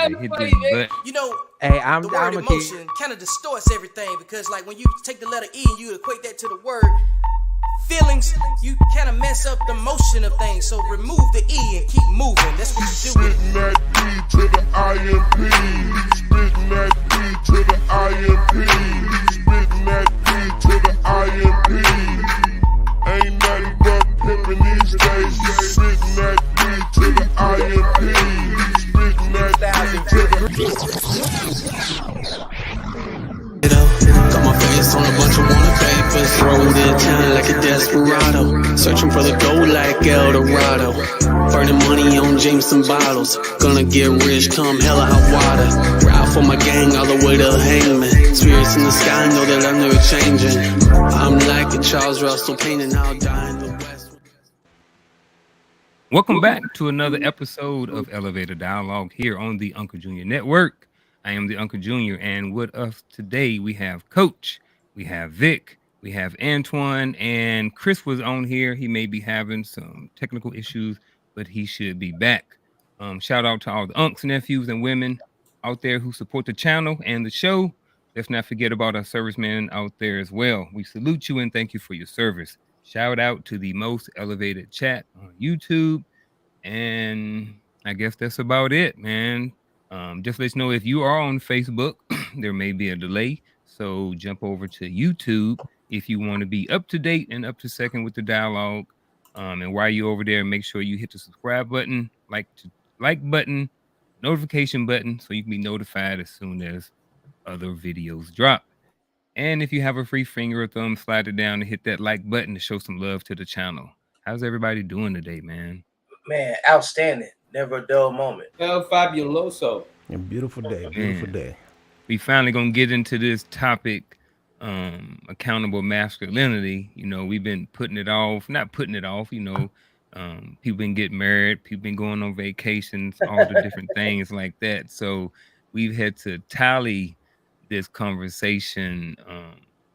to hit this button. You know, Hey, the I'm word a kid. emotion kind of distorts everything because, like, when you take the letter E and you equate that to the word feelings, you kind of mess up the motion of things. So remove the E and keep moving. That's what you do with Spitting that E to the IMP. Spitting that E to the IMP. Spitting that E to the IMP. Ain't nothing but pimpin' these days. Spitting that E to the IMP. Spitting that E to the... Got my face on a bunch of wanted papers. Rolled in town like a desperado. Searching for the gold like El Dorado. Burning money on Jameson bottles. Gonna get rich, come hella hot water. Ride for my gang all the way to hangman. Spirits in the sky know that I'm never changing. I'm like a Charles Russell painting, I'll die in the West. Welcome back to another episode of Elevator Dialogue here on the Uncle Junior Network. I am the Uncle Junior, and with us today we have Coach, we have Vic, we have Antoine, and Chris was on here. He may be having some technical issues, but he should be back. Shout out to all the unks, nephews, and women out there who support the channel and the show. Let's not forget about our servicemen out there as well. We salute you and thank you for your service. Shout out to the most elevated chat on YouTube. And I guess that's about it, man. Just let you know, if you are on Facebook, there may be a delay. So jump over to YouTube if you want to be up to date and up to second with the dialogue. And while you're over there, make sure you hit the subscribe button, like button, notification button, so you can be notified as soon as other videos drop. And if you have a free finger or thumb, slide it down and hit that like button to show some love to the channel. How's everybody doing today, man? man, outstanding. Never a dull moment. El Fabuloso. A beautiful day, beautiful day. We finally gonna get into this topic, accountable masculinity. You know, we've been not putting it off, people been getting married, people been going on vacations, all the different things like that. So we've had to tally this conversation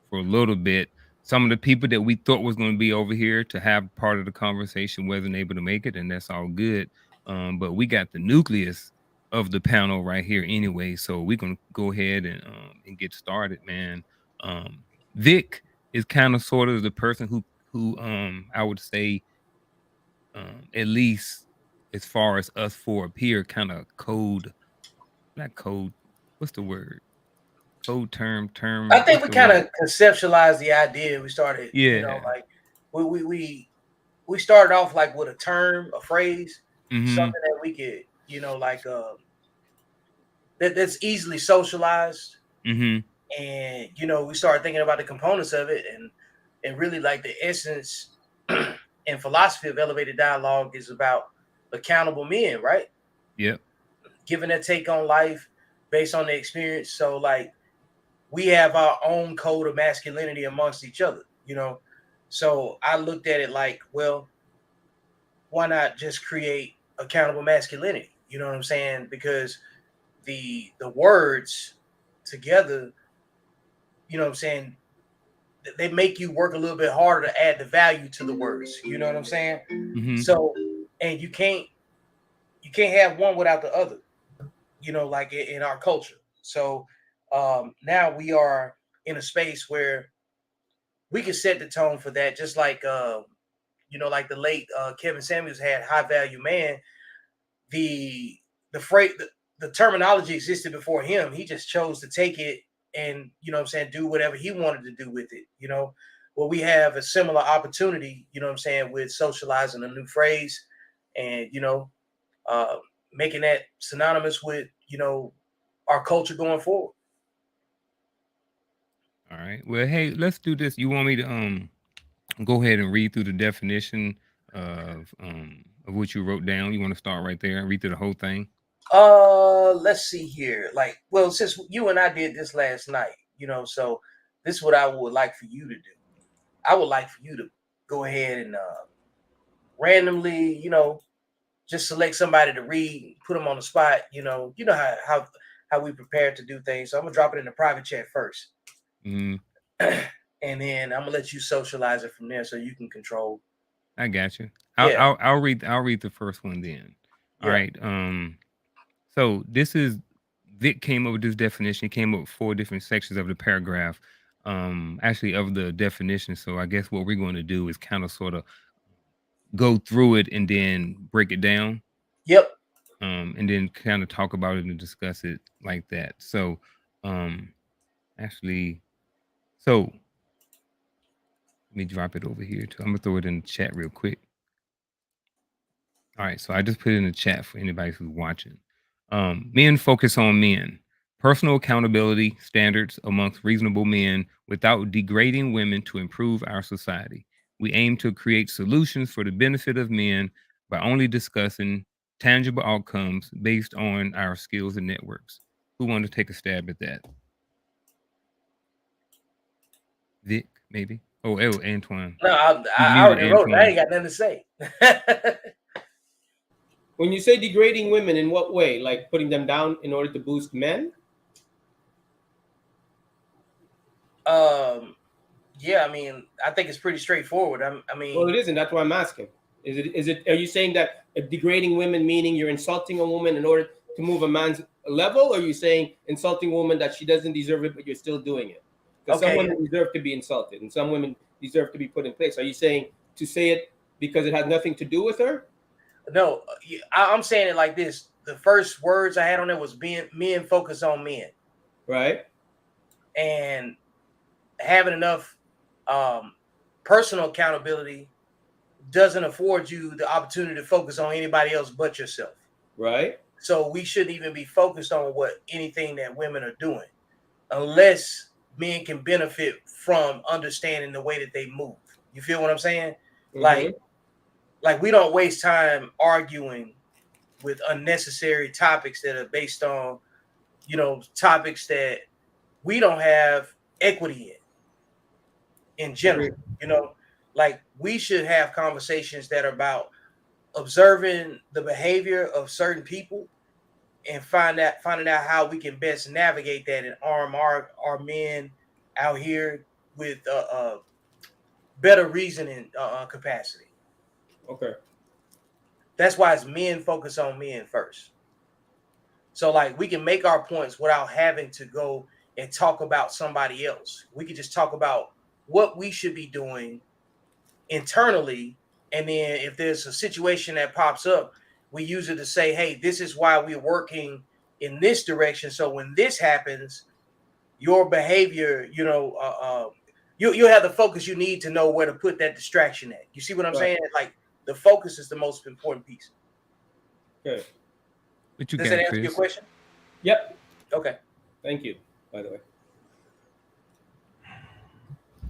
for a little bit. Some of the people that we thought was going to be over here to have part of the conversation wasn't able to make it, and that's all good. But we got the nucleus of the panel right here anyway, so we're gonna go ahead and get started, man. Vic is kind of sort of the person who I would say, at least as far as us four up here, kind of what's the word? Code term. I think we kind of conceptualized the idea. We started, like we started off like with a term, a phrase, something that we could, that's easily socialized. And we started thinking about the components of it, and really like the essence and philosophy of elevated dialogue is about accountable men, right? Yep. Giving a take on life based on the experience. So like we have our own code of masculinity amongst each other, So I looked at it like, well, why not just create accountable masculinity? You know what I'm saying? Because the words together, you know what I'm saying, they make you work a little bit harder to add the value to the words. You know what I'm saying? So, and you can't have one without the other, like in our culture. So now we are in a space where we can set the tone for that, just like like the late Kevin Samuels had High Value Man. The phrase, the terminology existed before him. He just chose to take it and do whatever he wanted to do with it. Well, we have a similar opportunity, with socializing a new phrase and making that synonymous with our culture going forward. All right. Well, hey, let's do this. You want me to go ahead and read through the definition of what you wrote down? You want to start right there and read through the whole thing? Let's see here. Well, since you and I did this last night, so this is what I would like for you to do. I would like for you to go ahead and randomly, just select somebody to read, put them on the spot. How we prepare to do things. So I'm gonna drop it in the private chat first. And then I'm gonna let you socialize it from there, so you can control. I got you. I'll read the first one then. All right. So this is Vic came up with this definition. He came up with 4 different sections of the paragraph, actually of the definition. So I guess what we're going to do is kind of sort of go through it and then break it down, Yep. and then kind of talk about it and discuss it like that. So, actually, so let me drop it over here too. I'm gonna throw it in the chat real quick. All right, so I just put it in the chat for anybody who's watching. Men focus on men. Personal accountability standards amongst reasonable men without degrading women to improve our society. We aim to create solutions for the benefit of men by only discussing tangible outcomes based on our skills and networks. Who want to take a stab at that? Vic, maybe? Oh, Antoine. No, You I muted already wrote it. I Antoine. ain't got nothing to say. When you say degrading women, in what way? Like putting them down in order to boost men? Yeah, I mean, I think it's pretty straightforward. I mean, Well, it isn't. That's why I'm asking. Is it? Are you saying that degrading women meaning you're insulting a woman in order to move a man's level, or are you saying insulting a woman that she doesn't deserve it, but you're still doing it? Because some Okay. women deserve to be insulted, and some women deserve to be put in place. Are you saying to say it because it has nothing to do with her? no, I'm saying it like this. The first words I had on it was men focus on men, Right. and having enough personal accountability doesn't afford you the opportunity to focus on anybody else but yourself. Right. So we shouldn't even be focused on what anything that women are doing, unless men can benefit from understanding the way that they move. You feel what I'm saying? Mhm. Like we don't waste time arguing with unnecessary topics that are based on, topics that we don't have equity in general. Like we should have conversations that are about observing the behavior of certain people and finding out how we can best navigate that and arm our men out here with better reasoning capacity. Okay. That's why it's men focus on men first. So like we can make our points without having to go and talk about somebody else. We can just talk about what we should be doing internally, and then if there's a situation that pops up, we use it to say, hey, this is why we're working in this direction. So when this happens, your behavior, you'll have the focus you need to know where to put that distraction at. You see what I'm Right. saying? Like the focus is the most important piece. Okay. What you Does got, that answer Chris? your question? Yep. Okay. Thank you, by the way.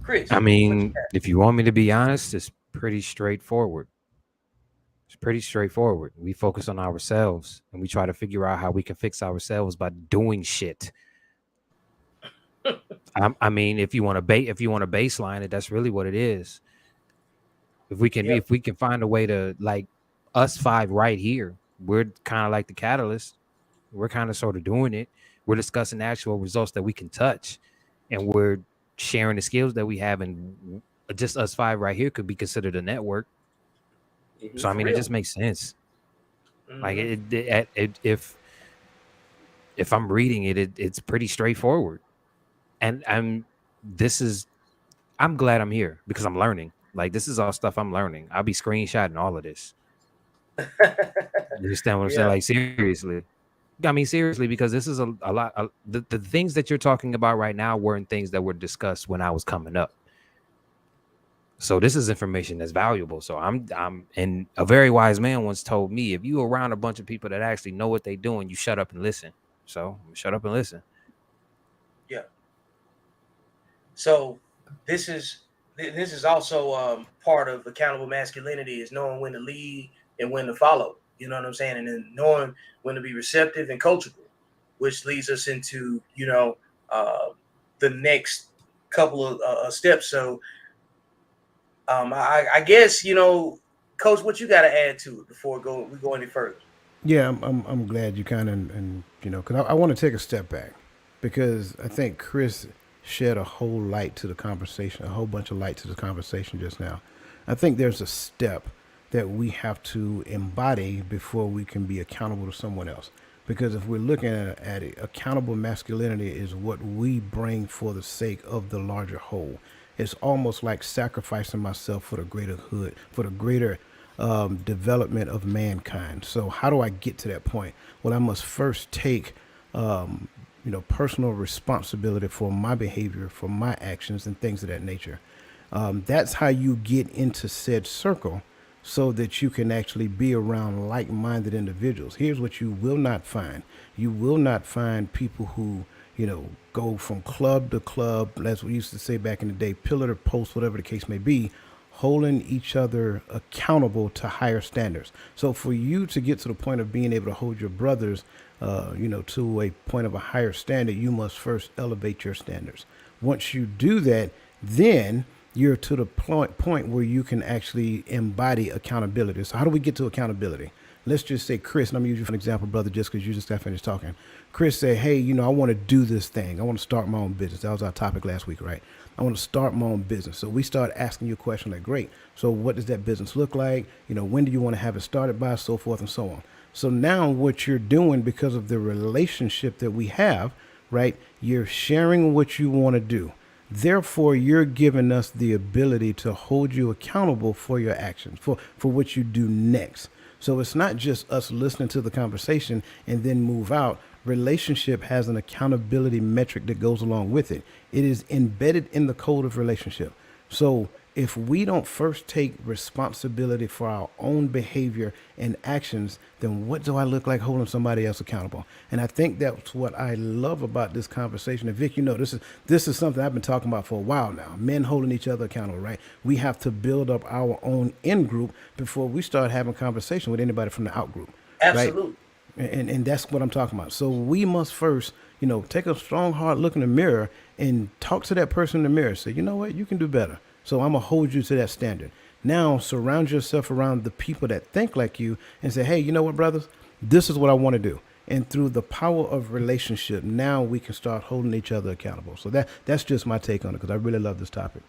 Chris. I mean, if you want me to be honest, it's pretty straightforward. It's pretty straightforward. We focus on ourselves and we try to figure out how we can fix ourselves by doing shit. I mean, if you want to baseline it, that's really what it is. If we can find a way to, like, us 5 right here, we're kind of like the catalyst. We're kind of sort of doing it. We're discussing actual results that we can touch, and we're sharing the skills that we have, and just us 5 right here could be considered a network. Mhm. So I mean, it just makes sense. Mhm. Like if I'm reading it, it's pretty straightforward. And I'm glad I'm here because I'm learning. Like, this is all stuff I'm learning. I'll be screenshotting all of this. You understand what I'm saying? Like, seriously. I mean, seriously, because this is a lot. The things that you're talking about right now weren't things that were discussed when I was coming up. So this is information that's valuable. So and a very wise man once told me, if you around a bunch of people that actually know what they're doing, you shut up and listen. So shut up and listen. Yeah. So this is also part of accountable masculinity, is knowing when to lead and when to follow. You know what I'm saying? And then knowing when to be receptive and coachable, which leads us into the next couple of steps. So I guess Coach, what you got to add to it before we go any further? Yeah, I'm glad you kind of, and because I want to take a step back, because I think Chris shed a whole light to the conversation, a whole bunch of light to the conversation just now. I think there's a step that we have to embody before we can be accountable to someone else. Because if we're looking at it, accountable masculinity is what we bring for the sake of the larger whole. It's almost like sacrificing myself for the greater good, for the greater development of mankind. So how do I get to that point? Well, I must first take personal responsibility for my behavior, for my actions, and things of that nature. That's how you get into said circle so that you can actually be around like minded individuals. Here's what you will not find: you will not find people who, go from club to club, as we used to say back in the day, pillar to post, whatever the case may be, holding each other accountable to higher standards. So for you to get to the point of being able to hold your brothers, to a point of a higher standard, you must first elevate your standards. Once you do that, then you're to the point where you can actually embody accountability. So how do we get to accountability? Let's just say Chris, and I'm using you for an example, brother, just because you just got finished talking. Chris said, hey, I want to do this thing. I want to start my own business. That was our topic last week, right? I want to start my own business. So we start asking you a question like, great. So what does that business look like? When do you want to have it started by? So forth and so on. So now what you're doing, because of the relationship that we have, right? You're sharing what you want to do. Therefore, you're giving us the ability to hold you accountable for your actions, for what you do next. So it's not just us listening to the conversation and then move out. Relationship has an accountability metric that goes along with it. It is embedded in the code of relationship. So if we don't first take responsibility for our own behavior and actions, then what do I look like holding somebody else accountable? And I think that's what I love about this conversation. And Vic, this is something I've been talking about for a while now. Men holding each other accountable, right? We have to build up our own in group before we start having conversation with anybody from the out group. Absolutely. Right? And that's what I'm talking about. So we must first, take a strong, hard look in the mirror and talk to that person in the mirror. Say, you know what, you can do better. So I'm going to hold you to that standard. Now surround yourself around the people that think like you and say, hey, you know what, brothers, this is what I want to do. And through the power of relationship, now we can start holding each other accountable. So that's just my take on it, because I really love this topic.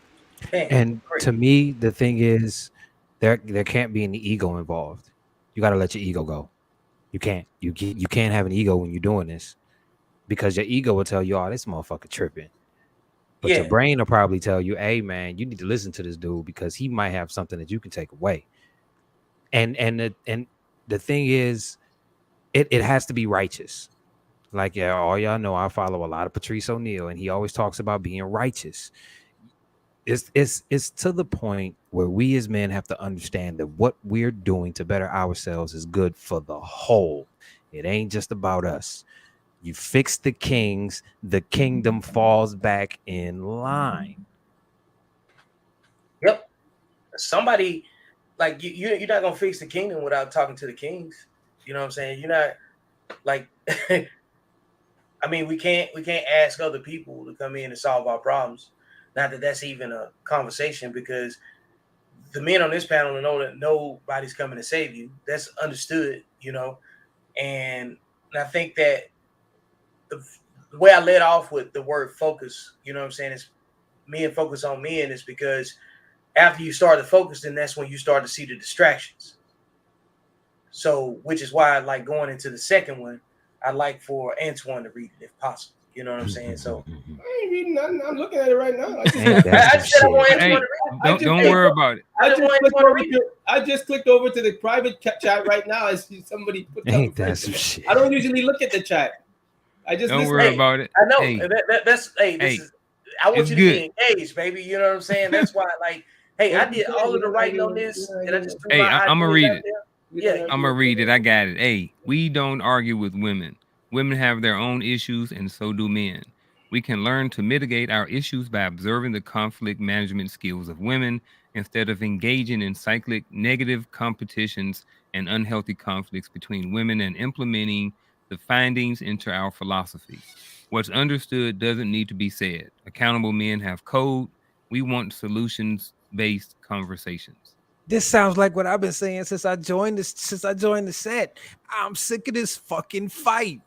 And to me, the thing is, there can't be any ego involved. You got to let your ego go. You can't have an ego when you're doing this, because your ego will tell you, oh, this motherfucker tripping. But your brain will probably tell you, hey, man, you need to listen to this dude because he might have something that you can take away. And the thing is, it has to be righteous. Like, all y'all know, I follow a lot of Patrice O'Neal, and he always talks about being righteous. It's to the point where we as men have to understand that what we're doing to better ourselves is good for the whole. It ain't just about us. You fix the kings, the kingdom falls back in line. Yep. Somebody, like, you're not gonna fix the kingdom without talking to the kings. You know what I'm saying? You're not, like, I mean, we can't ask other people to come in and solve our problems. Not that that's even a conversation, because the men on this panel know that nobody's coming to save you. That's understood, and I think that the way I led off with the word focus, is men focus on men, is because after you start to focus, then that's when you start to see the distractions. So, which is why I like going into the second one. I'd like for Antoine to read it if possible. You know what I'm saying? So I ain't reading nothing. I'm looking at it right now. Don't worry about it. I just clicked over to the private chat right now. I see somebody put Ain't that some shit? I don't usually look at the chat. I just don't worry about it. I know that's I want you to be engaged, baby. You know what I'm saying? That's why, like, hey, I did all of the writing on this, and I just I'm gonna read it. Yeah, I'm gonna read it. I got it. Hey, we don't argue with women. Women have their own issues, and so do men. We can learn to mitigate our issues by observing the conflict management skills of women instead of engaging in cyclic negative competitions and unhealthy conflicts between women, and implementing the findings into our philosophy. What's understood doesn't need to be said. Accountable men have code. We want solutions-based conversations. This sounds like what I've been saying since I joined the set. I'm sick of this fucking fight.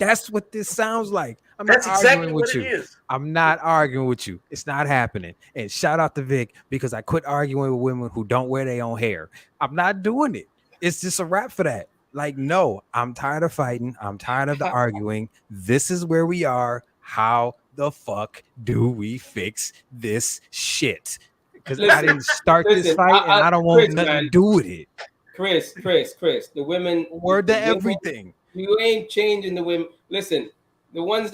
That's what this sounds like. That's exactly what it is. I'm not arguing with you. It's not happening. And shout out to Vic, because I quit arguing with women who don't wear their own hair. I'm not doing it. It's just a wrap for that. Like, no, I'm tired of fighting. I'm tired of the arguing. This is where we are. How the fuck do we fix this shit? Because I Listen, didn't start this listen, fight and I don't want Chris, nothing man, to do with it. Chris, the women, Word the to women, everything. you ain't changing the women. Listen, the ones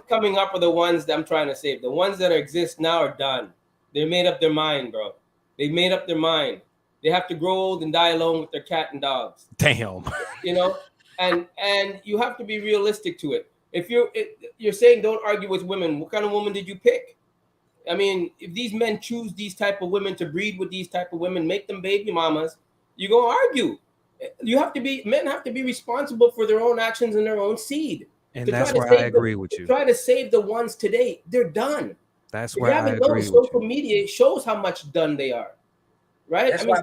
coming up are the ones that I'm trying to save. The ones that exist now are done. They made up their mind, bro. They made up their mind. They have to grow old and die alone with their cat and dogs. Damn. You know, and you have to be realistic to it. If you're saying don't argue with women, what kind of woman did you pick? I mean, if these men choose these type of women to breed with these type of women, make them baby mamas, you're gonna argue. Men have to be responsible for their own actions and their own seed. And that's where I agree with you. Try to save the ones today, they're done. That's If where you I haven't agree noticed, with social you. media shows how much done they are. Right? That's why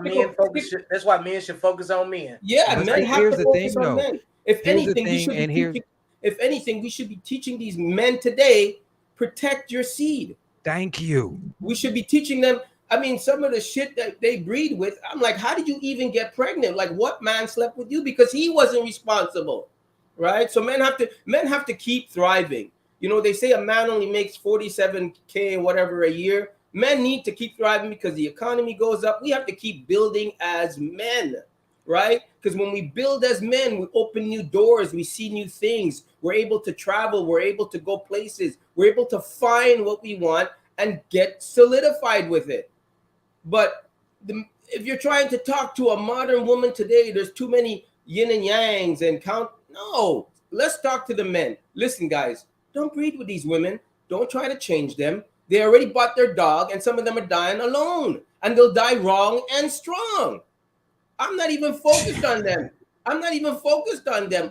men should focus on men. Yeah, But men see, have here's to the focus thing, on though. men. If Here's the anything, thing, we should be teaching these men today, protect your seed. Thank you. We should be teaching them. I mean, some of the shit that they breed with, I'm like, how did you even get pregnant? Like, what man slept with you? Because he wasn't responsible, right? So men have to keep thriving. You know, they say a man only makes 47K whatever a year. Men need to keep thriving because the economy goes up. We have to keep building as men, right? Because when we build as men, we open new doors, we see new things. We're able to travel, we're able to go places, we're able to find what we want and get solidified with it. But if you're trying to talk to a modern woman today, there's too many yin and yangs and count. No, let's talk to the men. Listen, guys, don't breed with these women. Don't try to change them. They already bought their dog, and some of them are dying alone, and they'll die wrong and strong. I'm not even focused on them.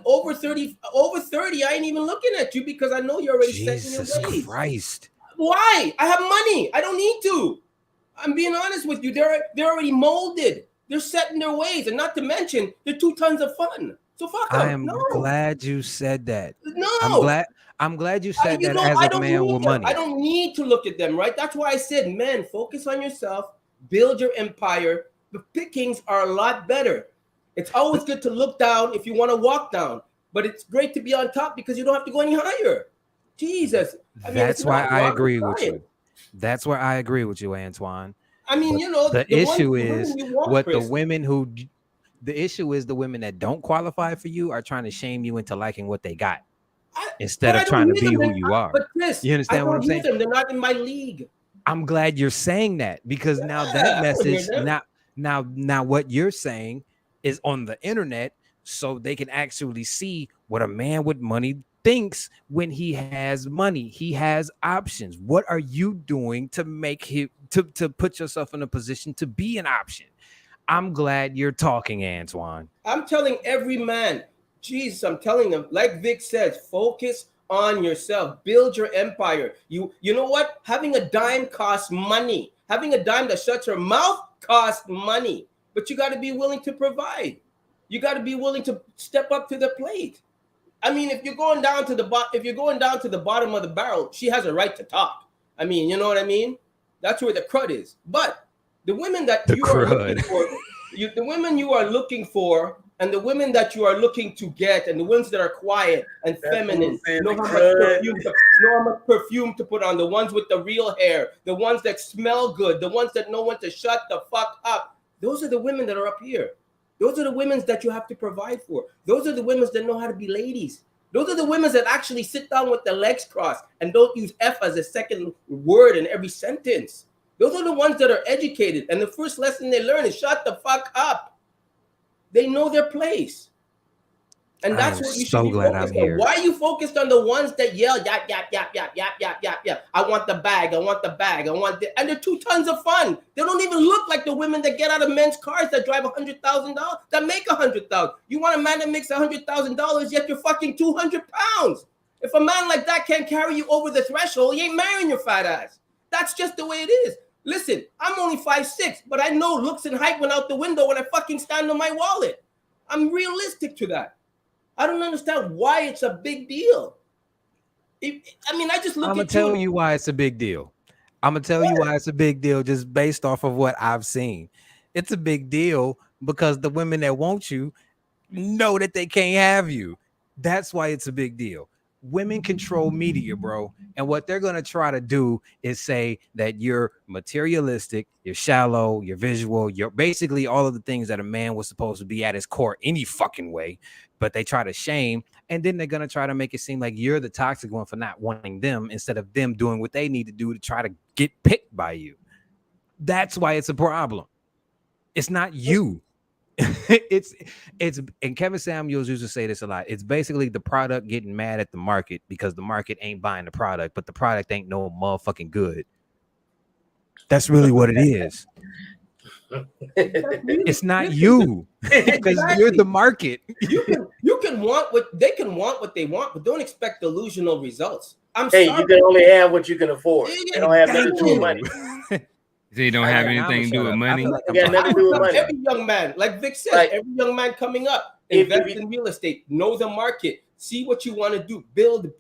Over 30, I ain't even looking at you because I know you're already set in your ways. Jesus Christ. Why? I have money. I don't need to. I'm being honest with you. They're already molded. They're set in their ways, and not to mention they're 2 tons of fun. So fuck them. I am glad you said that. No. I'm glad you said that as a man with money. I don't need to look at them, right? That's why I said, men, focus on yourself, build your empire. The pickings are a lot better. It's always good to look down if you want to walk down, but it's great to be on top because you don't have to go any higher. Jesus. That's why I agree with you. That's where I agree with you, Antoine. I mean, you know, the issue is what the women who the issue is the women that don't qualify for you are trying to shame you into liking what they got instead of trying to be who you are. But Chris, you understand what I'm saying? They're not in my league. I'm glad you're saying that because now that message, now what you're saying is on the internet, so they can actually see what a man with money thinks when he has money. He has options. What are you doing to make him to put yourself in a position to be an option? I'm glad you're talking, Antoine. I'm telling every man, Jesus, I'm telling them, like Vic says, focus on yourself, build your empire. You know what? Having a dime costs money. Having a dime that shuts her mouth costs money. But you got to be willing to provide. You got to be willing to step up to the plate. I mean, if you're going down to the bottom of the barrel, she has a right to talk. I mean, you know what I mean? That's where the crud is. But the women that you are looking for, the women you are looking for, and the women that you are looking to get, and the ones that are quiet and feminine, know how much perfume to put on, the ones with the real hair, the ones that smell good, the ones that know when to shut the fuck up. Those are the women that are up here. Those are the women that you have to provide for. Those are the women that know how to be ladies. Those are the women that actually sit down with their legs crossed and don't use F as a second word in every sentence. Those are the ones that are educated. And the first lesson they learn is shut the fuck up. They know their place. And that's what you should be focused on. Why are you focused on the ones that yell, yap, yap, yap, yap, yap, yap, yap, yap? I want the bag, I want the bag, I want the... And they're 2 tons of fun. They don't even look like the women that get out of men's cars that drive $100,000, that make $100,000. You want a man that makes $100,000, yet you're fucking 200 pounds. If a man like that can't carry you over the threshold, he ain't marrying your fat ass. That's just the way it is. Listen, I'm only 5'6", but I know looks and height went out the window when I fucking stand on my wallet. I'm realistic to that. I don't understand why it's a big deal. I just look at you. I'm going to tell you why it's a big deal. I'm going to tell you why it's a big deal just based off of what I've seen. It's a big deal because the women that want you, know that they can't have you. That's why it's a big deal. Women control media, bro. And what they're going to try to do is say that you're materialistic, you're shallow, you're visual, you're basically all of the things that a man was supposed to be at his core any fucking way. But they try to shame. And then they're going to try to make it seem like you're the toxic one for not wanting them instead of them doing what they need to do to try to get picked by you. That's why it's a problem. It's not you. it's and Kevin Samuels used to say this a lot. It's basically the product getting mad at the market because the market ain't buying the product, but the product ain't no motherfucking good. That's really what it is. It's not you because you're the market. You can want what they can want what they want, but don't expect delusional results. I'm Hey, sorry. you can only have what you can afford. They don't have nothing to do with money. They don't have anything to do with money. Every young man, like Vic said, Like, every young man coming up, if invest you- in real estate, know the market, see what you want to do, build.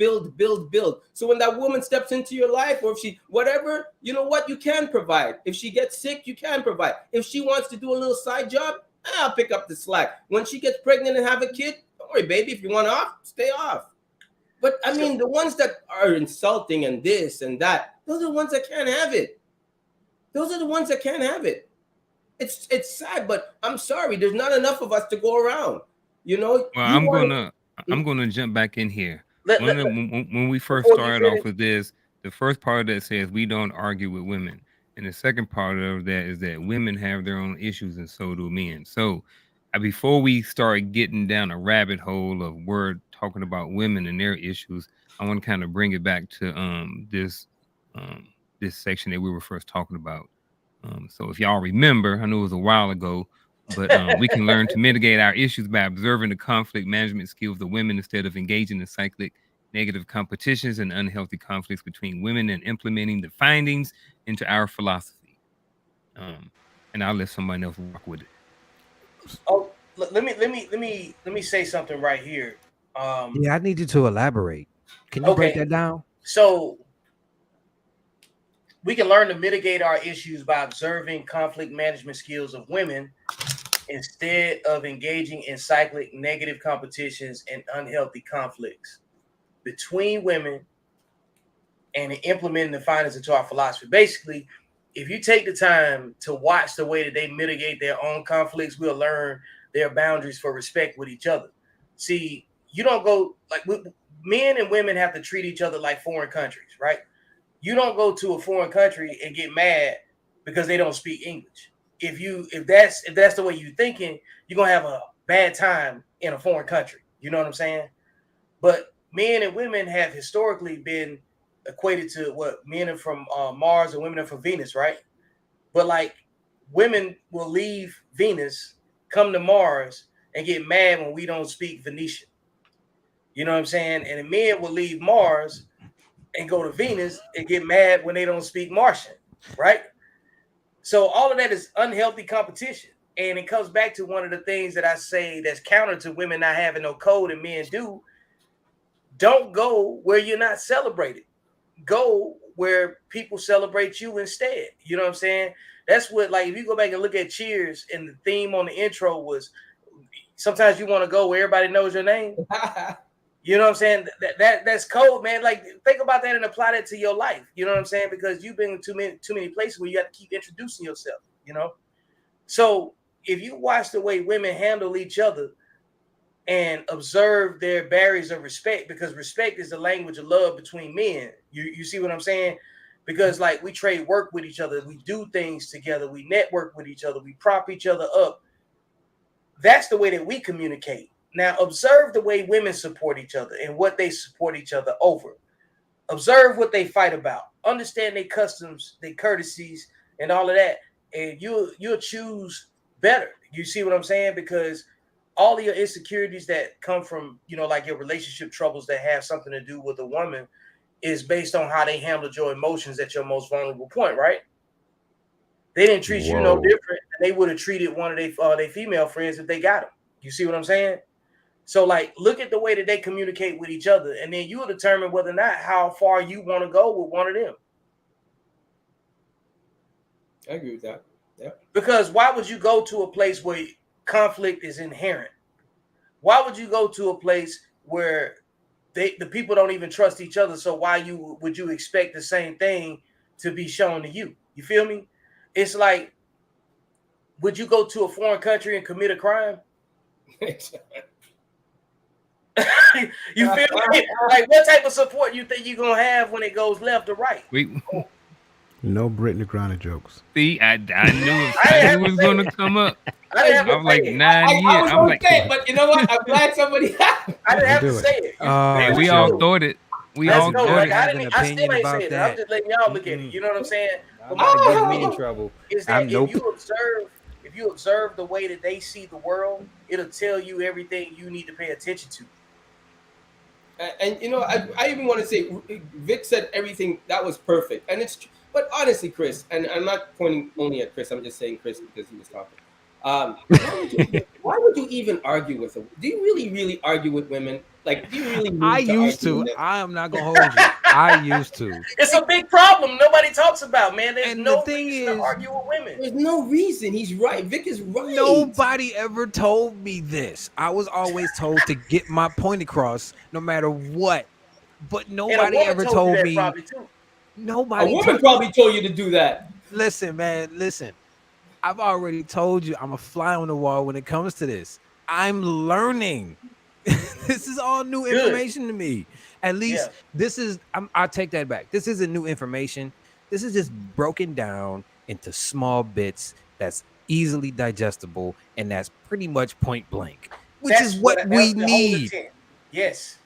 So when that woman steps into your life, or if she, whatever, you know what, you can provide. If she gets sick, you can provide. If she wants to do a little side job, I'll pick up the slack. When she gets pregnant and have a kid, don't worry, baby. If you want off, stay off. But I mean, the ones that are insulting and this and that, those are the ones that can't have it. Those are the ones that can't have it. It's sad, but I'm sorry. There's not enough of us to go around. You know. Well, I'm gonna jump back in here. When we first Before you started off finish- with this, the first part of that says we don't argue with women, and the second part of that is that women have their own issues, and so do men. So, before we start getting down a rabbit hole of word talking about women and their issues, I want to kind of bring it back to this section that we were first talking about. So if y'all remember, I know it was a while ago, but we can learn to mitigate our issues by observing the conflict management skills of women instead of engaging in cyclic negative competitions and unhealthy conflicts between women and implementing the findings into our philosophy. And I'll let somebody else rock with it. Oh, let me say something right here. Yeah, I need you to elaborate. Can you break that down? So we can learn to mitigate our issues by observing conflict management skills of women instead of engaging in cyclic negative competitions and unhealthy conflicts between women and implementing the findings into our philosophy. Basically, if you take the time to watch the way that they mitigate their own conflicts, we'll learn their boundaries for respect with each other. See, you don't go like men and women have to treat each other like foreign countries, right? You don't go to a foreign country and get mad because they don't speak English. If that's the way you're thinking, you're gonna have a bad time in a foreign country. You know what I'm saying? But men and women have historically been equated to what men are from Mars and women are from Venus, right? But like women will leave Venus, come to Mars, and get mad when we don't speak Venetian. You know what I'm saying? And the men will leave Mars and go to Venus and get mad when they don't speak Martian, right? So all of that is unhealthy competition. And it comes back to one of the things that I say that's counter to women not having no code and men do. Don't go where you're not celebrated. Go where people celebrate you instead. You know what I'm saying? That's what, like, if you go back and look at Cheers, and the theme on the intro was sometimes you want to go where everybody knows your name. You know what I'm saying? That's code, man. Like, think about that and apply that to your life. You know what I'm saying? Because you've been too many places where you have to keep introducing yourself, you know? So if you watch the way women handle each other and observe their barriers of respect, because respect is the language of love between men. You see what I'm saying? Because like we trade work with each other, we do things together, we network with each other, we prop each other up. That's the way that we communicate. Now, observe the way women support each other and what they support each other over. Observe what they fight about. Understand their customs, their courtesies, and all of that. And you'll choose better. You see what I'm saying? Because all of your insecurities that come from, you know, like your relationship troubles that have something to do with a woman is based on how they handled your emotions at your most vulnerable point, right? They didn't treat you no different than they would have treated one of their female friends if they got them. You see what I'm saying? So, like, look at the way that they communicate with each other, and then you'll determine whether or not how far you want to go with one of them. I agree with that. Yeah. Because why would you go to a place where conflict is inherent? Why would you go to a place where the people don't even trust each other? So why would you expect the same thing to be shown to you? You feel me? It's like, would you go to a foreign country and commit a crime? You feel me? Like, what type of support you think you're gonna have when it goes left or right? No Brittany Griner jokes. See, I knew it was going to come up. I was like 9 years. I was I'm going like, to say it, but you know what? I'm glad somebody. I didn't have to say it. hey, we all thought it. We all Let's go. thought Like, it. I still ain't saying it. I'm just letting y'all look at it. You know what I'm saying? But my I'm point in trouble. is that if you observe the way that they see the world, it'll tell you everything you need to pay attention to. And you know, I even want to say, Vic said everything that was perfect, and it's. But honestly, Chris, and I'm not pointing only at Chris. I'm just saying Chris because he was talking. Why would you even argue with them? Do you really argue with women? Like, do you really? I used to. I am not gonna hold you. I used to. It's a big problem nobody talks about, man. There's And no the thing reason is, to argue with women. There's no reason. He's right. Vic is right. Nobody ever told me this. I was always told to get my point across, no matter what. But nobody ever told me. Nobody. A woman probably told you to do that. Listen, man. Listen. I've already told you I'm a fly on the wall when it comes to this. I'm learning. This is all new information to me. At least this is. I'll take that back. This isn't new information. This is just broken down into small bits that's easily digestible and that's pretty much point blank, which is what we need. Yes.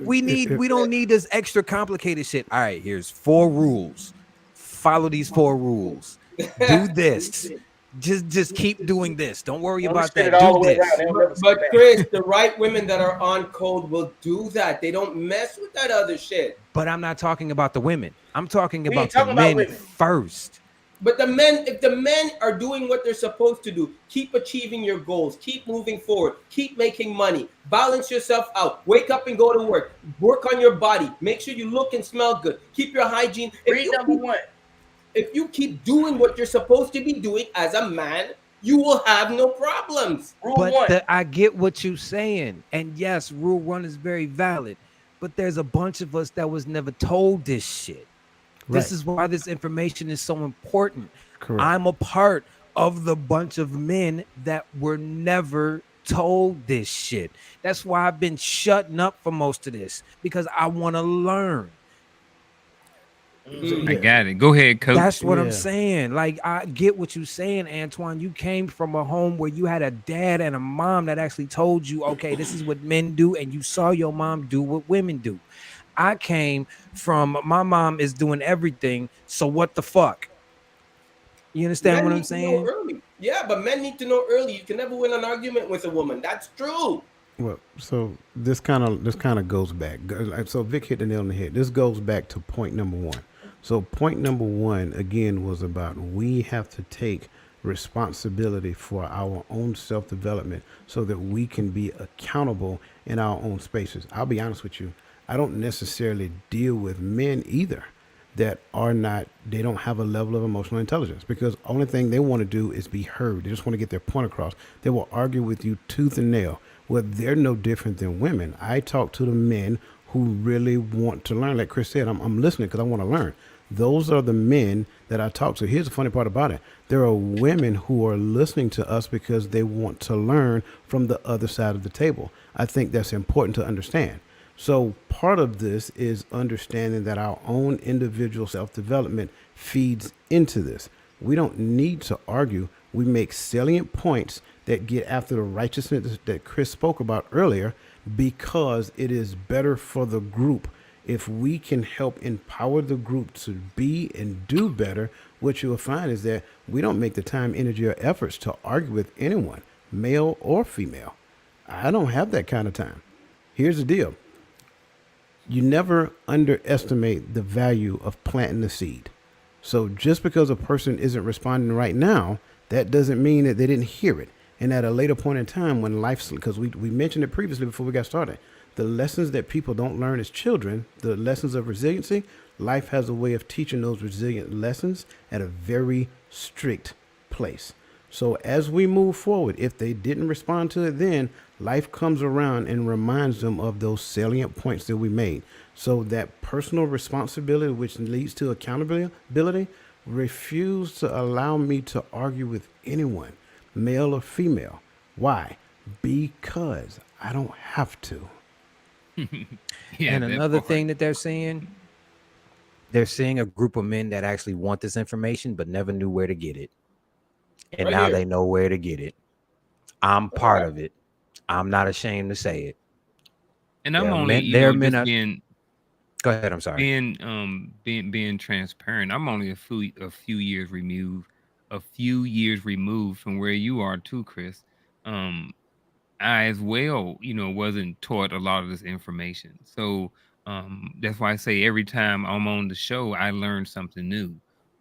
We need. We don't need this extra complicated shit. All right, here's 4 rules. Follow these 4 rules. Do this. Just keep doing this. Don't worry about that. Do this. But Chris, the right women that are on code will do that. They don't mess with that other shit. But I'm not talking about the women. I'm talking about the men first. But the men, if the men are doing what they're supposed to do, keep achieving your goals, keep moving forward, keep making money, balance yourself out, wake up and go to work, work on your body, make sure you look and smell good, keep your hygiene. If you keep doing what you're supposed to be doing as a man, you will have no problems. I get what you're saying. And yes, rule 1 is very valid. But there's a bunch of us that was never told this shit. Right. This is why this information is so important. Correct. I'm a part of the bunch of men that were never told this shit. That's why I've been shutting up for most of this, because I want to learn. I got it. Go ahead, coach. That's what I'm saying. Like, I get what you're saying, Antoine. You came from a home where you had a dad and a mom that actually told you, okay, this is what men do, and you saw your mom do what women do. I came from, my mom is doing everything, so what the fuck? You understand what I'm saying? Yeah, but men need to know early. You can never win an argument with a woman. That's true. Well, so this kind of goes back. So Vic hit the nail on the head. This goes back to point number 1. So point number 1 again was about we have to take responsibility for our own self-development so that we can be accountable in our own spaces. I'll be honest with you. I don't necessarily deal with men either that are not, they don't have a level of emotional intelligence, because only thing they want to do is be heard. They just want to get their point across. They will argue with you tooth and nail. Well, they're no different than women. I talk to the men who really want to learn. Like Chris said, I'm listening because I want to learn. Those are the men that I talk to. Here's the funny part about it. There are women who are listening to us because they want to learn from the other side of the table. I think that's important to understand. So part of this is understanding that our own individual self-development feeds into this. We don't need to argue. We make salient points that get after the righteousness that Chris spoke about earlier, because it is better for the group. If we can help empower the group to be and do better, what you'll find is that we don't make the time, energy, or efforts to argue with anyone, male or female. I don't have that kind of time. Here's the deal. You never underestimate the value of planting the seed. So just because a person isn't responding right now, that doesn't mean that they didn't hear it. And at a later point in time when life, because we mentioned it previously before we got started, the lessons that people don't learn as children, the lessons of resiliency, life has a way of teaching those resilient lessons at a very strict place. So as we move forward, if they didn't respond to it then, life comes around and reminds them of those salient points that we made. So that personal responsibility, which leads to accountability, refuse to allow me to argue with anyone, male or female. Why? Because I don't have to. Yeah, And that another part. thing that they're seeing a group of men that actually want this information but never knew where to get it. And Right now here. they know where to get it. I'm part of it. I'm not ashamed to say it. And I'm There are only, men, there are men just out- being Go ahead, I'm sorry. being transparent. I'm only a few years removed from where you are too, Chris. Um, I as well, wasn't taught a lot of this information. So that's why I say every time I'm on the show, I learn something new.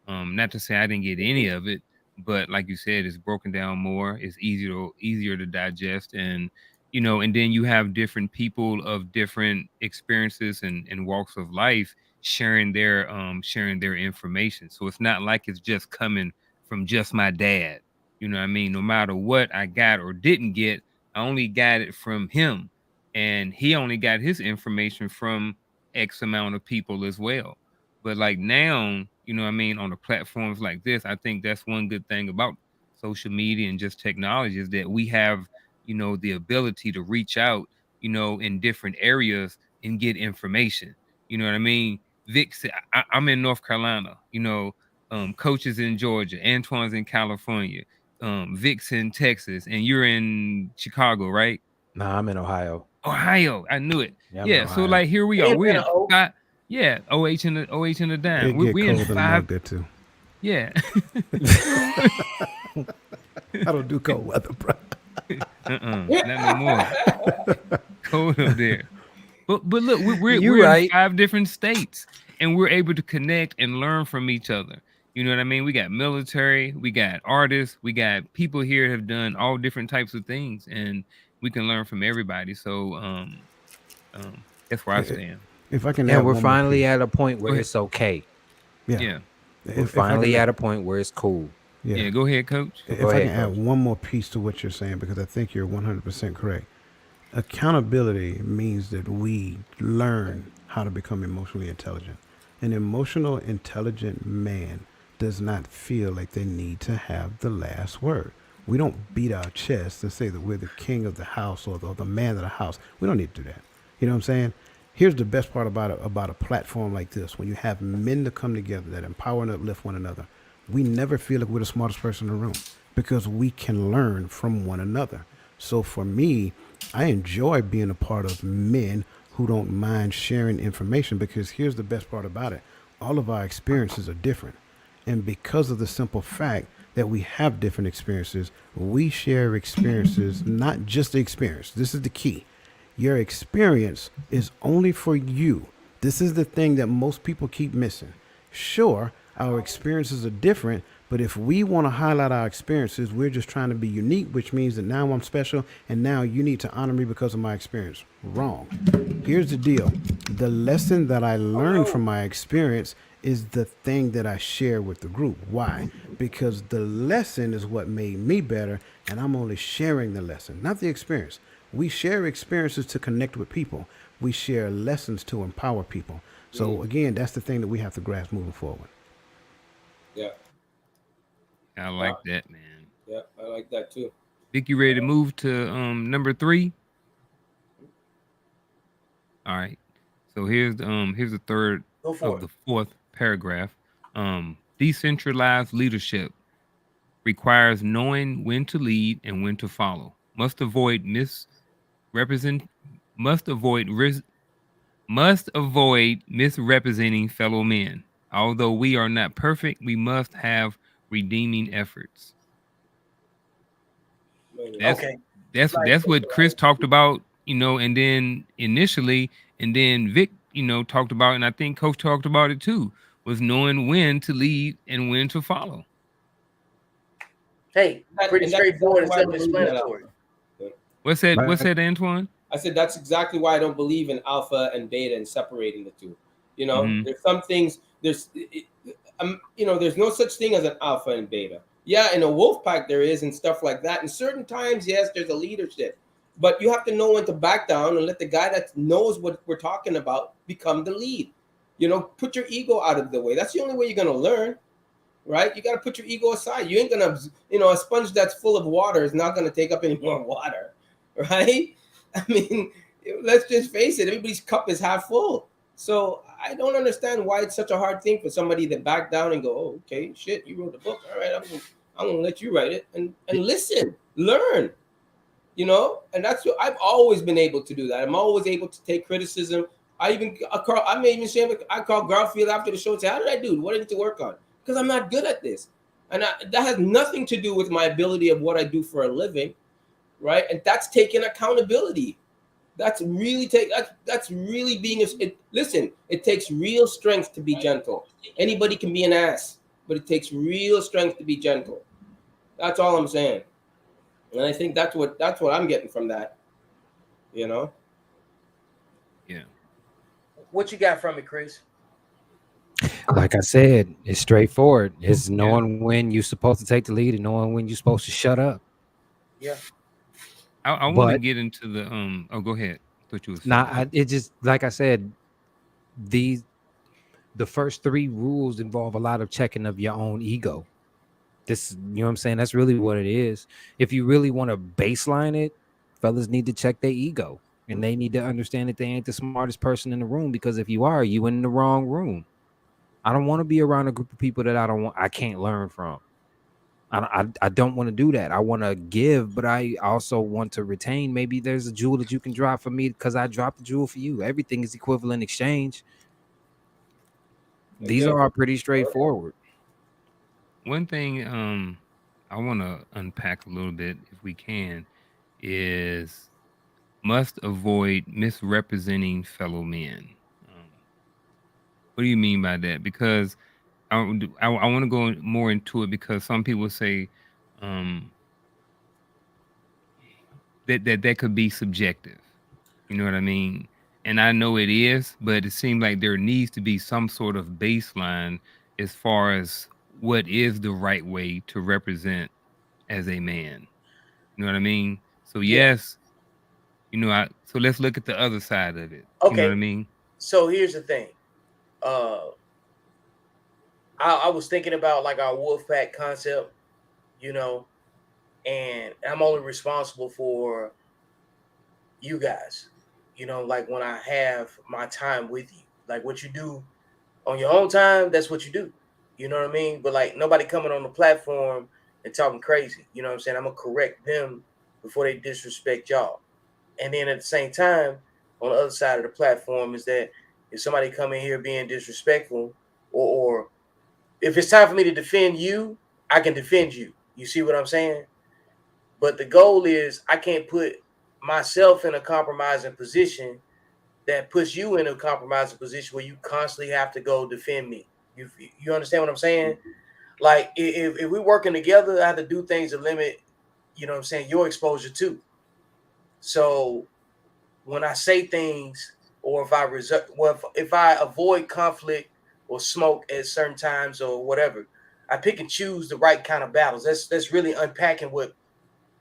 Not to say I didn't get any of it, but like you said, it's broken down more. It's easier to digest, and then you have different people of different experiences and walks of life sharing their information. So it's not like it's just coming from just my dad. You know what I mean? No matter what I got or didn't get, I only got it from him, and he only got his information from X amount of people as well. But like now, what I mean, on the platforms like this, I think that's one good thing about social media and just technology is that we have, the ability to reach out, in different areas and get information. You know what I mean? Vic said, I'm in North Carolina, Coach is in Georgia, Antoine's in California, Vic's in Texas, and you're in Chicago, right? Nah, I'm in Ohio. Ohio, I knew it. Yeah, I'm in Yeah, so Ohio. like here we are. And We're been in an O. five. Yeah, OH in the dime. It We're, get we're in cold in the five. mug there too. Yeah. I don't do cold weather, bro. Not no more. Cold up there. But look, we're You we're in right. 5 different states, and we're able to connect and learn from each other. You know what I mean? We got military, we got artists, we got people here have done all different types of things, and we can learn from everybody. So that's where I stand. If I can And add we're one more finally piece. at a point where ahead. it's okay. Yeah. Yeah. We're If I finally can, at a point where it's cool. yeah. Yeah. Go ahead, Coach. Go If I ahead, can add Coach. one more piece to what you're saying, because I think you're 100% correct. Accountability means that we learn how to become emotionally intelligent. An emotional intelligent man does not feel like they need to have the last word. We don't beat our chest and say that we're the king of the house or the man of the house. We don't need to do that. You know what I'm saying? Here's the best part about a platform like this. When you have men to come together that empower and uplift one another, we never feel like we're the smartest person in the room because we can learn from one another. So for me, I enjoy being a part of men who don't mind sharing information because here's the best part about it. All of our experiences are different. And because of the simple fact that we have different experiences, we share experiences, not just the experience. This is the key. Your experience is only for you. This is the thing that most people keep missing. Sure, our experiences are different, but if we want to highlight our experiences, we're just trying to be unique, which means that now I'm special and now you need to honor me because of my experience. Wrong. Here's the deal. The lesson that I learned from my experience is the thing that I share with the group. Why? Because the lesson is what made me better, and I'm only sharing the lesson, not the experience. We share experiences to connect with people. We share lessons to empower people. So again, that's the thing that we have to grasp moving forward. Yeah, I like that, man. yeah, I like that too. Vic, you ready to move to number 3? All right. So here's the third Go for of it. the 4th paragraph. Decentralized leadership requires knowing when to lead and when to follow. Misrepresent must avoid ris- must avoid misrepresenting fellow men. Although we are not perfect, we must have redeeming efforts. That's Okay. that's what Chris talked about, and then initially, and then Vic, talked about, and I think Coach talked about it too, was knowing when to lead and when to follow. Hey, pretty And that's straightforward and exactly why I don't believe in that self-explanatory. alpha. What's that? What's that, Antoine? I said that's exactly why I don't believe in alpha and beta and separating the two. Mhm. There's some things. There's no such thing as an alpha and beta. Yeah, in a wolf pack there is and stuff like that. And certain times, yes, there's a leadership, but you have to know when to back down and let the guy that knows what we're talking about become the lead. You know, put your ego out of the way. That's the only way you're gonna learn, right? You got to put your ego aside. You ain't gonna, you know, a sponge that's full of water is not gonna take up any more water, right? I mean, let's just face it. Everybody's cup is half full. So I don't understand why it's such a hard thing for somebody to back down and go, oh, okay, shit, you wrote the book. All right, I'm gonna let you write it and listen, learn, you know. And that's what I've always been able to do. That I'm always able to take criticism. I may even say I call Garfield after the show and say, how did I do? What did I need to work on? Because I'm not good at this, and that has nothing to do with my ability of what I do for a living, right? And that's taking accountability. That's really that's really being listen, it takes real strength to be gentle. Anybody can be an ass, but it takes real strength to be gentle. That's all I'm saying. And I think that's what I'm getting from that. You know? Yeah. What you got from it, Chris? Like I said, it's straightforward. It's Yeah. knowing when you're supposed to take the lead and knowing when you're supposed to shut up. Yeah. I want to But get into the oh, go ahead. Thought you were saying not something. it just like I said, these the first three rules involve a lot of checking of your own ego. This, you know what I'm saying? That's really what it is. If you really want to baseline it, fellas need to check their ego. And they need to understand that they ain't the smartest person in the room, because if you are, you in the wrong room. I don't want to be around a group of people that I can't learn from. I don't want to do that. I want to give, but I also want to retain. Maybe there's a jewel that you can drop for me because I dropped the jewel for you. Everything is equivalent exchange. These Okay. are all pretty straightforward. One thing I want to unpack a little bit, if we can, is must avoid misrepresenting fellow men. What do you mean by that? Because I want to go more into it, because some people say um, that could be subjective. You know what I mean? And I know it is, but it seems like there needs to be some sort of baseline as far as what is the right way to represent as a man. You know what I mean? So Yeah. yes, so let's look at the other side of it. You know what I Okay. mean? So here's the thing. Uh, I was thinking about like our wolf pack concept, you know, and I'm only responsible for you guys. You know, like when I have my time with you, like what you do on your own time, that's what you do. You know what I mean? But like nobody coming on the platform and talking crazy. You know what I'm saying? I'm gonna correct them before they disrespect y'all. And then at the same time, on the other side of the platform is that if somebody come in here being disrespectful, or if it's time for me to defend you, I can defend you. You see what I'm saying? But the goal is I can't put myself in a compromising position that puts you in a compromising position where you constantly have to go defend me. You understand what I'm saying? Like if we're working together, I have to do things to limit, you know what I'm saying, your exposure too. So when I say things, or if I if I avoid conflict or smoke at certain times or whatever, I pick and choose the right kind of battles. That's really unpacking what,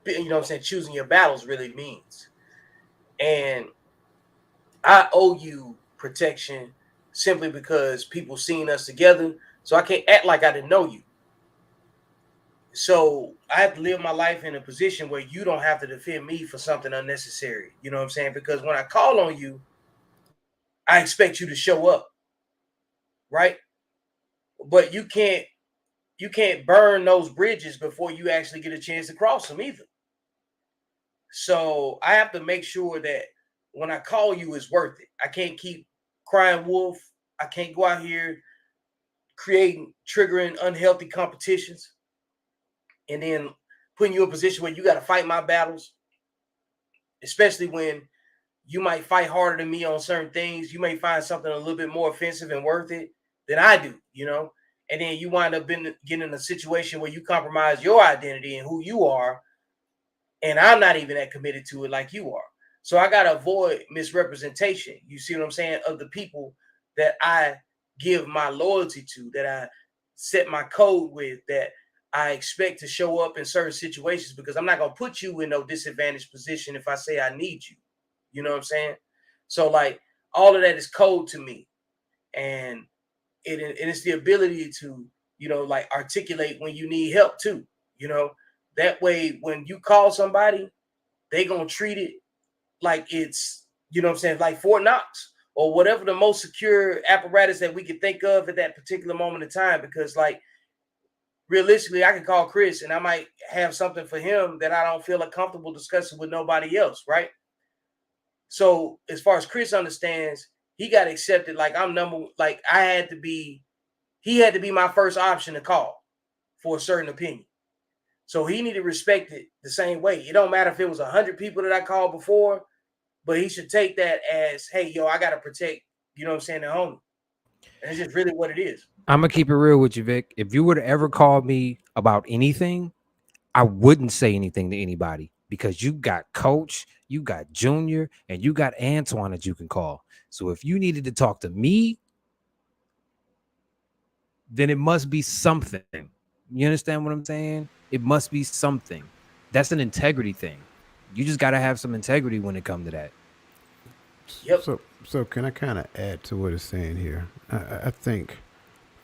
you know what I'm saying, choosing your battles really means. And I owe you protection simply because people seen us together. So I can't act like I didn't know you. So I have to live my life in a position where you don't have to defend me for something unnecessary. You know what I'm saying? Because when I call on you, I expect you to show up, right? But you can't burn those bridges before you actually get a chance to cross them either. So I have to make sure that when I call you, it's worth it. I can't keep crying wolf. I can't go out here creating, triggering unhealthy competitions, and then putting you in a position where you got to fight my battles, especially when you might fight harder than me on certain things. You may find something a little bit more offensive and worth it than I do, you know? And then you wind up getting in a situation where you compromise your identity and who you are, and I'm not even that committed to it like you are. So I got to avoid misrepresentation. You see what I'm saying? Of the people that I give my loyalty to, that I set my code with, that I expect to show up in certain situations because I'm not gonna put you in no disadvantaged position if I say I need you. You know what I'm saying? So like all of that is code to me, and it's the ability to like articulate when you need help too. You know that way when you call somebody, they gonna treat it like it's what I'm saying, like Fort Knox or whatever the most secure apparatus that we could think of at that particular moment in time. Because like realistically, I can call Chris and I might have something for him that I don't feel comfortable discussing with nobody else, right? So as far as Chris understands, he got accepted like I'm like he had to be my first option to call for a certain opinion. So he needed to respect it the same way. It don't matter if it was 100 people that I called before, but he should take that as, hey, yo, I got to protect, what I'm saying, the homie. And it's just really what it is. I'm gonna keep it real with you, Vic. If you would ever call me about anything, I wouldn't say anything to anybody because you got Coach, you got Junior, and you got Antoine that you can call. So if you needed to talk to me, then it must be something. You understand what I'm saying? It must be something. That's an integrity thing. You just got to have some integrity when it comes to that. Yep. So can I kind of add to what it's saying here? I think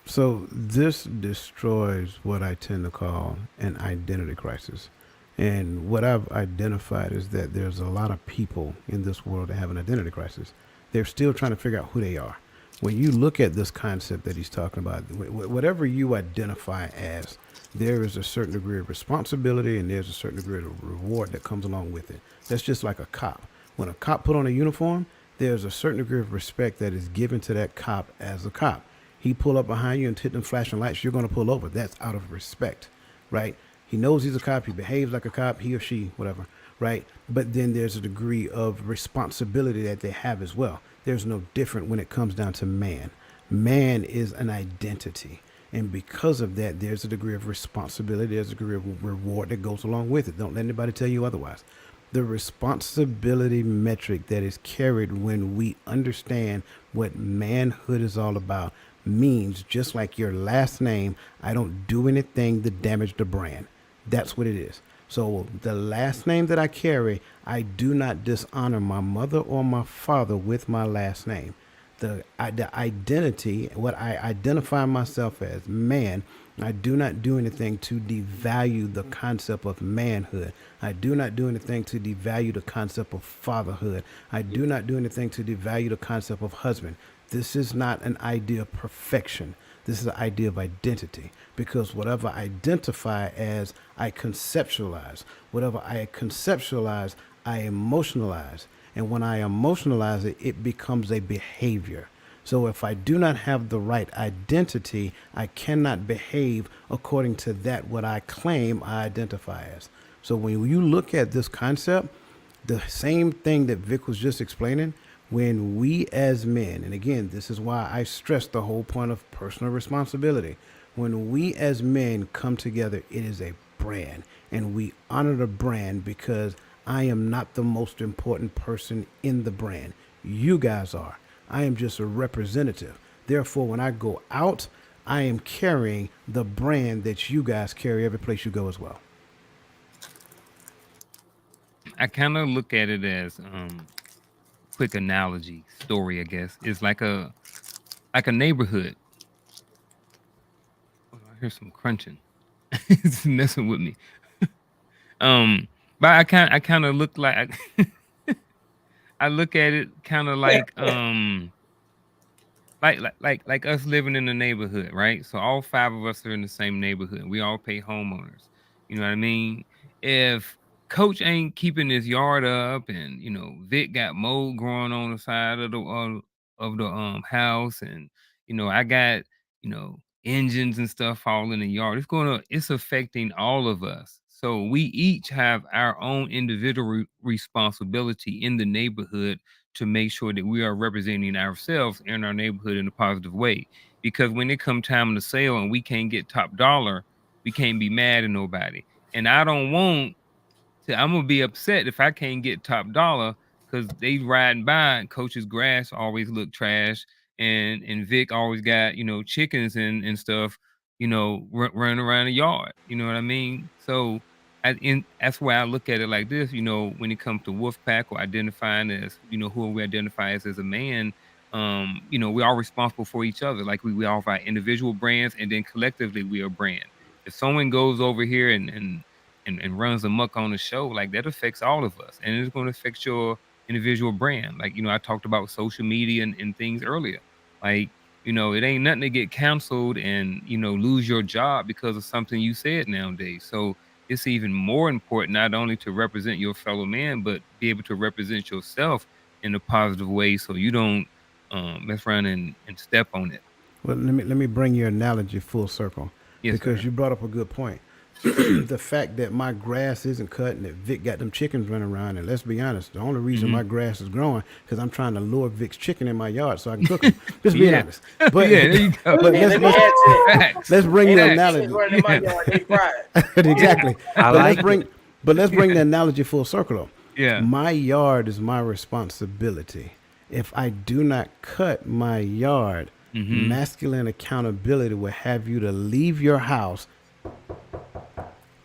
so. This destroys what I tend to call an identity crisis. And what I've identified is that there's a lot of people in this world that have an identity crisis. They're still trying to figure out who they are. When you look at this concept that he's talking about, whatever you identify as, there is a certain degree of responsibility and there's a certain degree of reward that comes along with it. That's just like a cop. When a cop put on a uniform, there's a certain degree of respect that is given to that cop as a cop. He pull up behind you and hit them flashing lights, you're going to pull over. That's out of respect, right? He knows he's a cop. He behaves like a cop, he or she, whatever, right? But then there's a degree of responsibility that they have as well. There's no different when it comes down to man. Man is an identity. And because of that, there's a degree of responsibility. There's a degree of reward that goes along with it. Don't let anybody tell you otherwise. The responsibility metric that is carried when we understand what manhood is all about means, just like your last name, I don't do anything to damage the brand. That's what it is. So the last name that I carry, I do not dishonor my mother or my father with my last name. The identity, what I identify myself as, man, I do not do anything to devalue the concept of manhood. I do not do anything to devalue the concept of fatherhood. I do not do anything to devalue the concept of husband. This is not an idea of perfection. This is an idea of identity, because whatever I identify as, I conceptualize. Whatever I conceptualize, I emotionalize. And when I emotionalize it, it becomes a behavior. So if I do not have the right identity, I cannot behave according to that what I claim I identify as. So when you look at this concept, the same thing that Vic was just explaining, when we as men, and again, this is why I stress the whole point of personal responsibility. When we as men come together, it is a brand, and we honor the brand because I am not the most important person in the brand. You guys are. I am just a representative. Therefore, when I go out, I am carrying the brand that you guys carry every place you go as well. I kind of look at it as quick analogy story, I guess. It's like a neighborhood. Oh, I hear some crunching. It's messing with me. Um, but I kind of look like I look at it kind of like us living in the neighborhood, right? So all five of us are in the same neighborhood. We all pay homeowners. You know what I mean? If Coach ain't keeping his yard up, and Vic got mold growing on the side of the house, and I got engines and stuff all in the yard. It's affecting all of us. So we each have our own individual responsibility in the neighborhood to make sure that we are representing ourselves in our neighborhood in a positive way. Because when it come time to sale and we can't get top dollar, we can't be mad at nobody. And I don't want to. I'm gonna be upset if I can't get top dollar because they riding by and Coach's grass always look trash, and Vic always got chickens and stuff running around the yard. You know what I mean? So, that's why I look at it like this. When it comes to wolf pack or identifying as, who we identify as a man, we're all responsible for each other. Like we all have our individual brands, and then collectively we are a brand. If someone goes over here and runs amok on the show, like that affects all of us, and it's going to affect your individual brand. Like, I talked about social media and things earlier. Like, it ain't nothing to get canceled and, lose your job because of something you said nowadays. So it's even more important not only to represent your fellow man, but be able to represent yourself in a positive way so you don't mess around and step on it. Well, let me bring your analogy full circle, Yes, because sir. you brought up a good point. The fact that my grass isn't cut and that Vic got them chickens running around, and let's be honest, the only reason my grass is growing because I'm trying to lure Vic's chicken in my yard so I can cook them. Just being honest. But Yeah, there you go. but Let me add to that. Facts. let's bring the Chickens analogy. running in my yard, they fried. Exactly. I But like let's bring the analogy full circle though. Yeah. My yard is my responsibility. If I do not cut my yard, masculine accountability will have you to leave your house.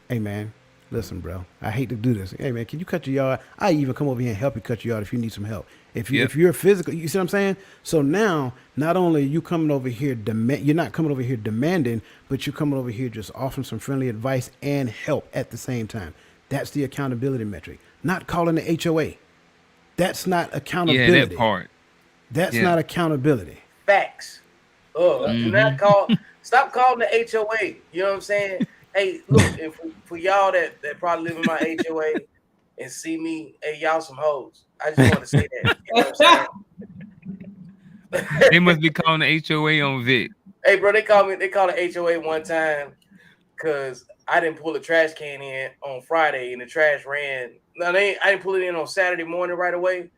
Hey man, listen, bro. I hate to do this. Hey man, can you cut your yard? I even come over here and help you cut your yard if you need some help. If you're physical, you see what I'm saying? So now, not only are you coming over here you're not coming over here demanding, but you're coming over here just offering some friendly advice and help at the same time. That's the accountability metric. Not calling the HOA. That's not accountability. Yeah, that part. That's Yeah. not accountability. Facts. Do not call. Stop calling the HOA. You know what I'm saying? Hey, look, if for y'all that probably live in my HOA and see me, hey, y'all some hoes. I just want to say that. You know what I'm saying? They must be calling the HOA on Vic. Hey, bro, they called the HOA one time because I didn't pull the trash can in on Friday and the trash ran. No, I didn't pull it in on Saturday morning right away,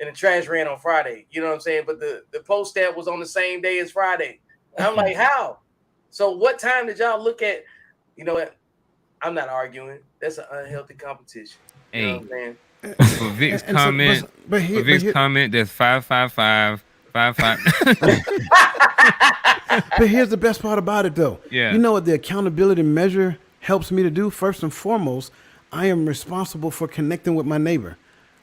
and the trash ran on Friday. You know what I'm saying? But the post stamp was on the same day as Friday. And I'm like, how? So what time did y'all look at? You know what? I'm not arguing. That's an unhealthy competition. You know what I'm saying? For Vic's And so- comment, but here- for Vic's but here- comment, that's 555 55. But here's the best part about it, though. Yeah. You know what the accountability measure helps me to do? First and foremost, I am responsible for connecting with my neighbor,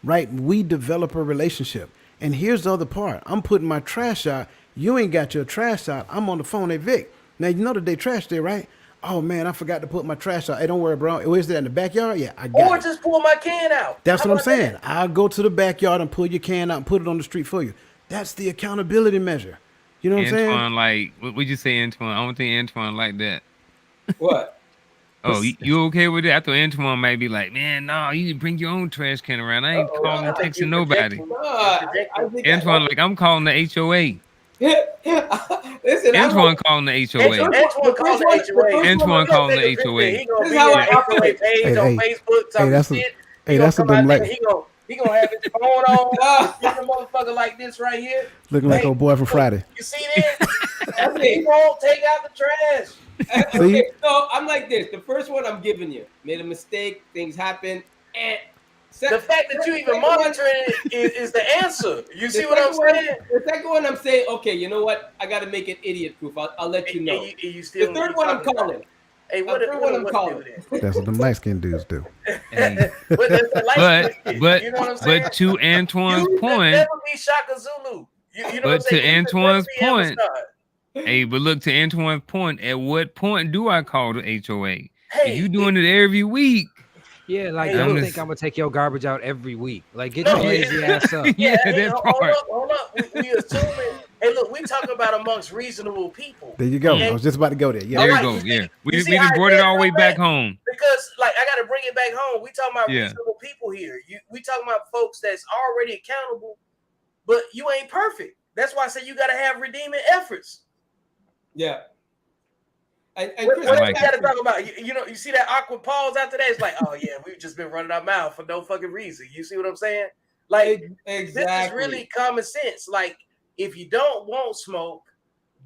right? We develop a relationship. And here's the other part. I'm putting my trash out. You ain't got your trash out. I'm on the phone. Hey, Vic. Now, you know the day trash day, right? Oh, man, I forgot to put my trash out. Hey, don't worry, bro. Where's that, in the backyard? Yeah, I got Or it. just pull my can out. That's How what I'm about saying. that? I'll go to the backyard and pull your can out and put it on the street for you. That's the accountability measure. You know what I'm saying? Antoine, like, what would you say, Antoine? I don't think Antoine like that. What? Oh, you okay with it? I thought Antoine might be like, man, no, you need to bring your own trash can around. I ain't Uh-oh, calling, I think texting you're nobody. projecting. No, You're I think Antoine, like, I'm calling the HOA. Listen, Antoine calling the HOA. Antoine calling the HOA. Antoine calling the He HOA. gonna This be is how on I the HOA operate. page Hey, on hey, Facebook talking that's shit. hey, that's what them like. He gonna have his phone on, the motherfucker like this right here. Looking like Hey, old boy from Friday. You see that? He won't take out the trash. Okay, so I'm like this. The first one I'm giving you. Made a mistake, things happen. And The fact that you even monitoring it is the answer. You see what I'm saying? The second one I'm saying, okay, you know what? I got to make it idiot proof. I'll let you know. You still The third one I'm calling. Hey, what The third one I'm what calling. That's what them light skinned dudes do. Hey, But that's the light skin shit, but you know what I'm saying? but to Antoine's You point, never be Shaka Zulu. You know what I'm But to saying? You just never Antoine's be point, Amistad. hey, but look, to Antoine's point, at what point do I call the HOA? Hey, If you doing it every week, Yeah, like Hey, don't look. think I'm gonna take your garbage out every week. Like get No, your lazy ass up. yeah, hey, that hold part. hold up. We assuming. Hey, look, we talking about amongst reasonable people. There you go. Okay. I was just about to go there. Yeah. There you Alright, go. you see- Yeah, we you just see how brought it it all the way is, back man? home. Because, like, I got to bring it back home. We talking about Yeah. reasonable people here. We talking about folks that's already accountable, but you ain't perfect. That's why I say you got to have redeeming efforts. Yeah. And What Chris, else like you got to talk about? You know, you see that awkward pause after that? It's like, oh yeah, we've just been running our mouth for no fucking reason. You see what I'm saying? Like, exactly. this is really common sense. Like, if you don't want smoke,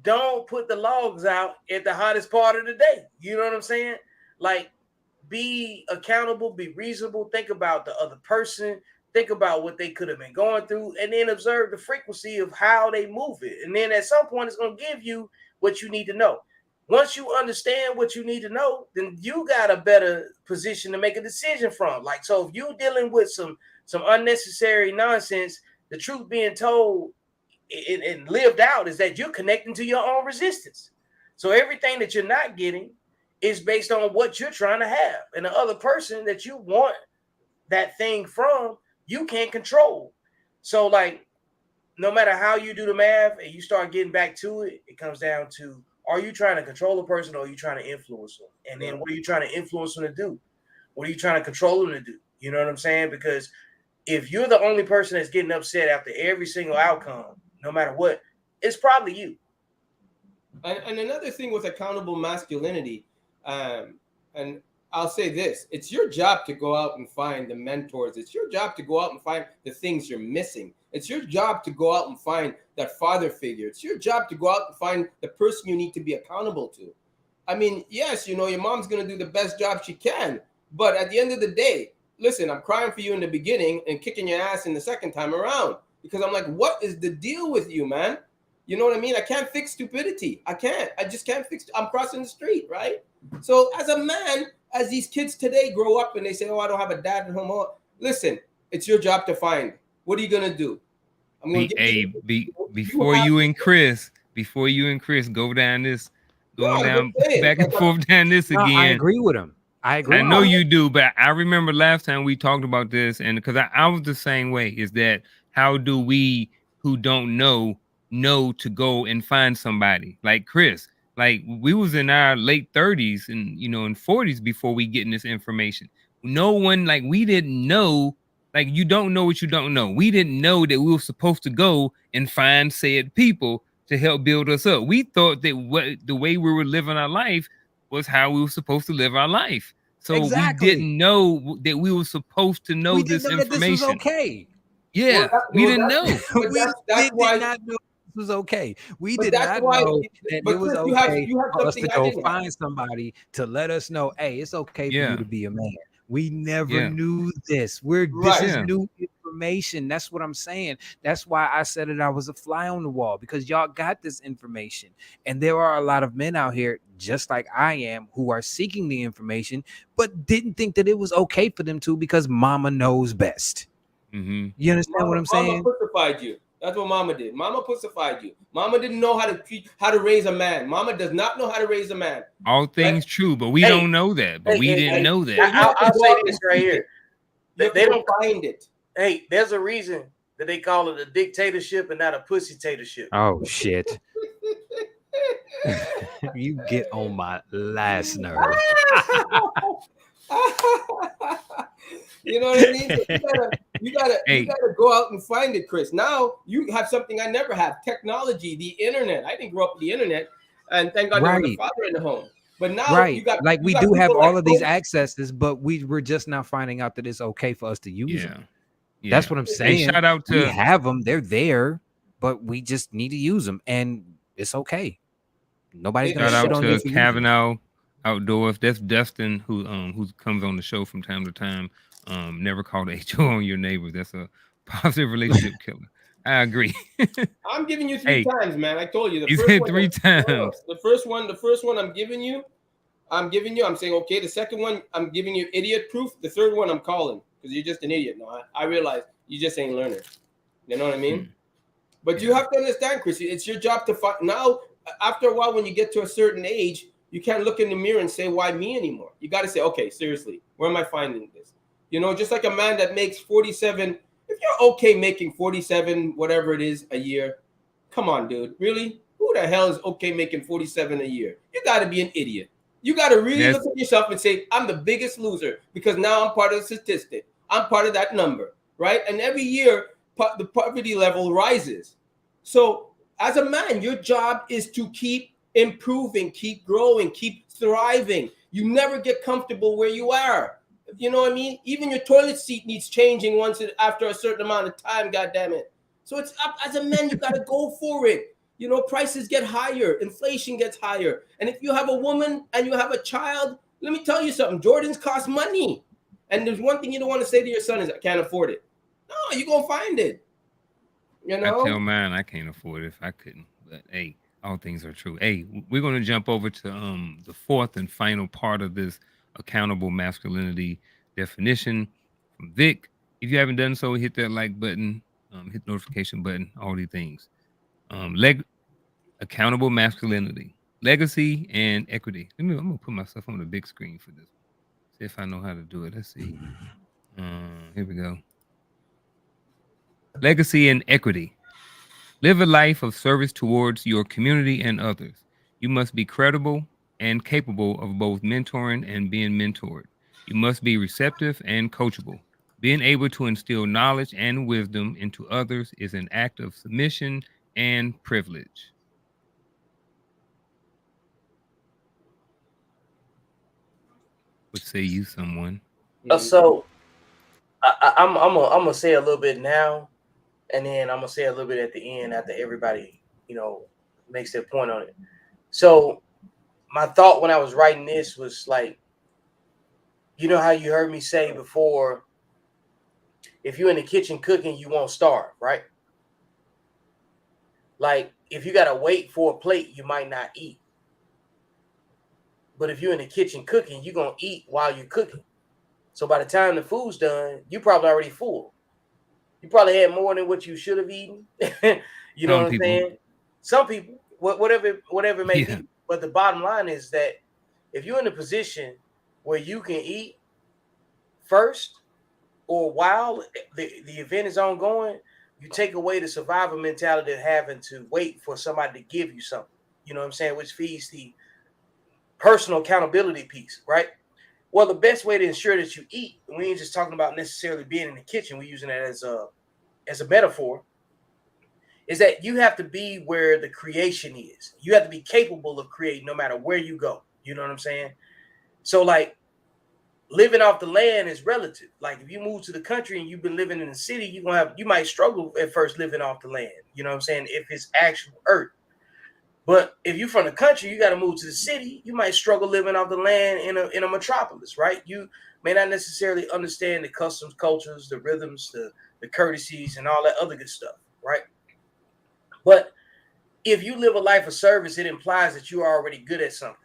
don't put the logs out at the hottest part of the day. You know what I'm saying? Like, be accountable, be reasonable, think about the other person, think about what they could have been going through, and then observe the frequency of how they move it. And then at some point, it's going to give you what you need to know. Once you understand what you need to know, then you got a better position to make a decision from. Like, so if you're dealing with some unnecessary nonsense, the truth being told and lived out is that you're connecting to your own resistance. So everything that you're not getting is based on what you're trying to have. And the other person that you want that thing from, you can't control. So like, no matter how you do the math and you start getting back to it, it comes down to, are you trying to control a person or are you trying to influence them? And then what are you trying to influence them to do? What are you trying to control them to do? You know what I'm saying? Because if you're the only person that's getting upset after every single outcome, no matter what, it's probably you. And another thing with accountable masculinity, and I'll say this, it's your job to go out and find the mentors. It's your job to go out and find the things you're missing. It's your job to go out and find that father figure. It's your job to go out and find the person you need to be accountable to. I mean, yes, you know, your mom's going to do the best job she can. But at the end of the day, listen, I'm crying for you in the beginning and kicking your ass in the second time around. Because I'm like, what is the deal with you, man? You know what I mean? I can't fix stupidity. I can't. I just can't fix. I'm crossing the street, right? So as a man, as these kids today grow up and they say, oh, I don't have a dad at home. Oh, listen, it's your job to find. What are you going to do? I'm going to before you and Chris go down this, back and forth down this again. I agree with him. I know you do, but I remember last time we talked about this, and because I was the same way, is that how do we who don't know to go and find somebody like Chris? Like, we was in our late 30s and, you know, in 40s before we getting this information. No one, like, we didn't know, like, you don't know what you don't know. We didn't know that we were supposed to go and find said people to help build us up. We thought that the way we were living our life was how we were supposed to live our life. So exactly. We didn't know that we were supposed to know this information. That this was okay. Yeah, we didn't know. That's why did not know this was okay. We did not know that it was okay for us to go find somebody to let us know, hey, it's okay for you to be a man. We never knew this. This is new information. That's what I'm saying. That's why I said it. I was a fly on the wall, because y'all got this information. And there are a lot of men out here, just like I am, who are seeking the information, but didn't think that it was okay for them to, because mama knows best. Mm-hmm. You understand what I'm saying? Mama pussified you. That's what mama did. Mama pussified you. Mama didn't know how to raise a man. Mama does not know how to raise a man. All things true, but we don't know that. But we didn't know that. I'll say this right here. They don't find it. Hey, there's a reason that they call it a dictatorship and not a pussytatorship. Oh, shit. You get on my last nerve. You know what I mean? You gotta go out and find it, Chris. Now you have something I never had: technology, the internet. I didn't grow up with the internet, and thank God there was a father in the home. But now we do have all of these accesses, but we're just now finding out that it's okay for us to use them. Yeah. That's what I'm saying. Hey, shout out to, we have them; they're there, but we just need to use them, and it's okay. Nobody's gonna shout shit out on to you. Kavanaugh Outdoors. That's Dustin who comes on the show from time to time. Never call the HO on your neighbors. That's a positive relationship killer. I agree. I'm giving you three times, man. I told you the first one. Three times. The first one I'm giving you. I'm saying, okay. The second one, I'm giving you idiot proof. The third one, I'm calling because you're just an idiot. No, I realize you just ain't learning. You know what I mean? But you have to understand, Chris, it's your job to find. Now, after a while, when you get to a certain age, you can't look in the mirror and say, why me anymore? You got to say, okay, seriously, where am I finding this? You know, just like a man that makes 47, if you're okay making 47, whatever it is, a year, come on, dude. Really? Who the hell is okay making 47 a year? You got to be an idiot. You got to really look at yourself and say, I'm the biggest loser because now I'm part of the statistic. I'm part of that number, right? And every year, the poverty level rises. So as a man, your job is to keep improving, keep growing, keep thriving. You never get comfortable where you are. You know what I mean? Even your toilet seat needs changing after a certain amount of time, goddammit. So it's up as a man, you got to go for it. You know, prices get higher, inflation gets higher. And if you have a woman and you have a child, let me tell you something, Jordans cost money. And there's one thing you don't want to say to your son is, I can't afford it. No, you're going to find it. You know? I tell mine I can't afford it if I couldn't. But hey, All things are true. Hey, we're going to jump over to the fourth and final part of this accountable masculinity definition from Vic. If you haven't done so, hit that like button, hit the notification button, all these things. Accountable masculinity, legacy, and equity. I'm gonna put myself on the big screen for this. See if I know how to do it. Let's see. Here we go. Legacy and equity. Live a life of service towards your community and others. You must be credible and capable of both mentoring and being mentored. You must be receptive and coachable. Being able to instill knowledge and wisdom into others is an act of submission and privilege. What say you, someone? So I'm gonna say a little bit now, and then I'm gonna say a little bit at the end after everybody, makes their point on it. So my thought when I was writing this was like, you know how you heard me say before, if you're in the kitchen cooking, you won't starve, right? Like if you gotta wait for a plate, you might not eat. But if you're in the kitchen cooking, you're gonna eat while you're cooking. So by the time the food's done, you probably already full. You probably had more than what you should have eaten. You know what I'm saying? Some people, whatever it may be. But the bottom line is that if you're in a position where you can eat first or while the event is ongoing, you take away the survival mentality of having to wait for somebody to give you something. You know what I'm saying? Which feeds the personal accountability piece, right? Well, the best way to ensure that you eat, we ain't just talking about necessarily being in the kitchen, we're using that as a metaphor, is that you have to be where the creation is. You have to be capable of creating no matter where you go. You know what I'm saying? So like living off the land is relative. Like if you move to the country and you've been living in the city, you might struggle at first living off the land. You know what I'm saying? If it's actual earth. But if you're from the country, you got to move to the city. You might struggle living off the land in a metropolis, right? You may not necessarily understand the customs, cultures, the rhythms, the courtesies, and all that other good stuff, right? But if you live a life of service, it implies that you are already good at something.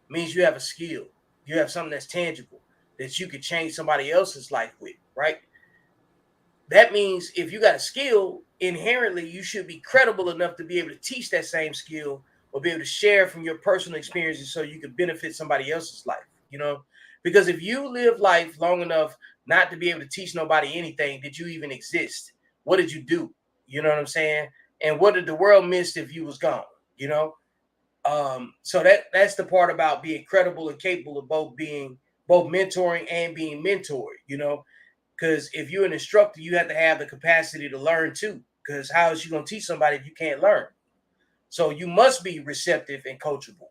It means you have a skill. You have something that's tangible that you could change somebody else's life with, right? That means if you got a skill, inherently you should be credible enough to be able to teach that same skill or be able to share from your personal experiences so you can benefit somebody else's life, because if you live life long enough not to be able to teach nobody anything, did you even exist? What did you do? You know what I'm saying? And what did the world miss if you was gone? So that's the part about being credible and capable of both mentoring and being mentored, because if you're an instructor, you have to have the capacity to learn too. Because how is you going to teach somebody if you can't learn? So you must be receptive and coachable.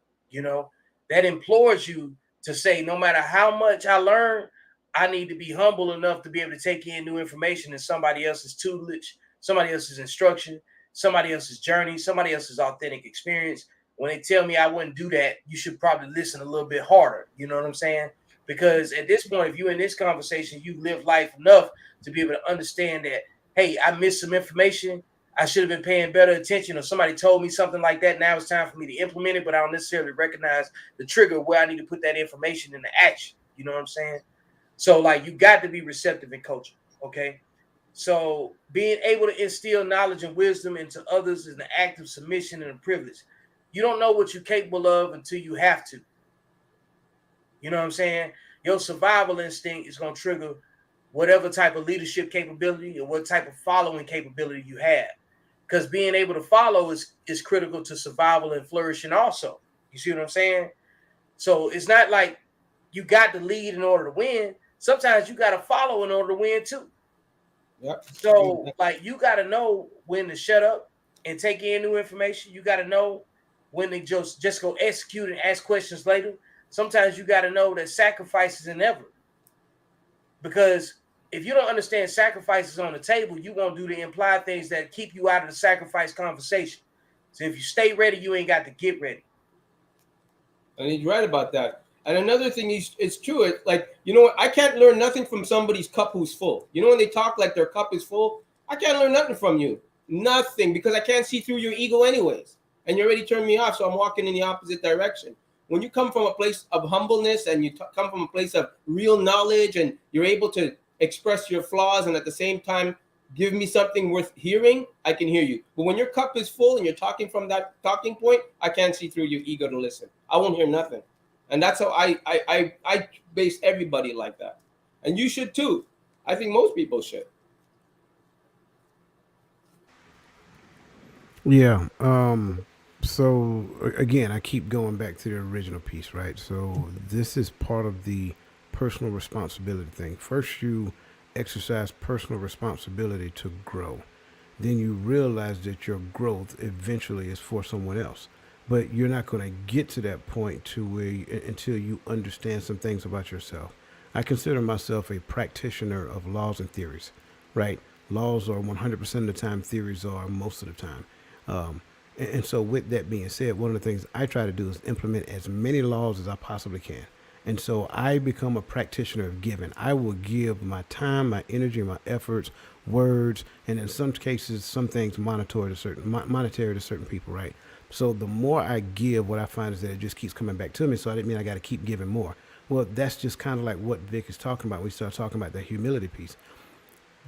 That implores you to say, no matter how much I learn, I need to be humble enough to be able to take in new information in somebody else's tutelage, somebody else's instruction, somebody else's journey, somebody else's authentic experience. When they tell me I wouldn't do that, you should probably listen a little bit harder. You know what I'm saying? Because at this point, if you're in this conversation, you've lived life enough to be able to understand that, hey, I missed some information. I should have been paying better attention, or somebody told me something like that. Now it's time for me to implement it, but I don't necessarily recognize the trigger where I need to put that information into action. You know what I'm saying? So like, you got to be receptive and coachable. Okay. So being able to instill knowledge and wisdom into others is an act of submission and a privilege. You don't know what you're capable of until you have to. You know what I'm saying? Your survival instinct is going to trigger whatever type of leadership capability or what type of following capability you have. Because being able to follow is critical to survival and flourishing also. You see what I'm saying? So it's not like you got to lead in order to win. Sometimes you got to follow in order to win too. Yep. So like, you got to know when to shut up and take in new information. You got to know when to just go execute and ask questions later. Sometimes you got to know that sacrifice is inevitable. Because if you don't understand sacrifices on the table, you won't do the implied things that keep you out of the sacrifice conversation. So if you stay ready, you ain't got to get ready. And he's right about that. And another thing it's true. It's like, I can't learn nothing from somebody's cup who's full. When they talk like their cup is full, I can't learn nothing from you. Nothing, because I can't see through your ego anyways. and you already turned me off. So I'm walking in the opposite direction. When you come from a place of humbleness and you come from a place of real knowledge and you're able to express your flaws and at the same time give me something worth hearing, I can hear you. But when your cup is full and you're talking from that talking point, I can't see through your ego to listen. I won't hear nothing. And that's how I base everybody like that. And you should too. I think most people should. Yeah. So again, I keep going back to the original piece, right? So this is part of the personal responsibility thing. First, you exercise personal responsibility to grow. Then you realize that your growth eventually is for someone else. But you're not going to get to that point to where until you understand some things about yourself. I consider myself a practitioner of laws and theories, right? Laws are 100% of the time, theories are most of the time. And so with that being said, one of the things I try to do is implement as many laws as I possibly can. And so I become a practitioner of giving. I will give my time, my energy, my efforts, words, and in some cases, some things monetary to certain people, right? So the more I give, what I find is that it just keeps coming back to me. So I didn't mean I got to keep giving more. Well, that's just kind of like what Vic is talking about. We start talking about the humility piece.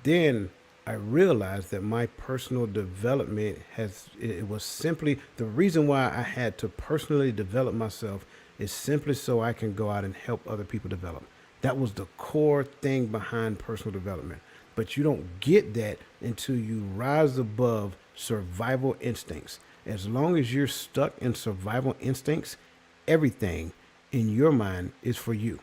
Then I realized that my personal development it was simply the reason why I had to personally develop myself is simply so I can go out and help other people develop. That was the core thing behind personal development. But you don't get that until you rise above survival instincts. As long as you're stuck in survival instincts, everything in your mind is for you.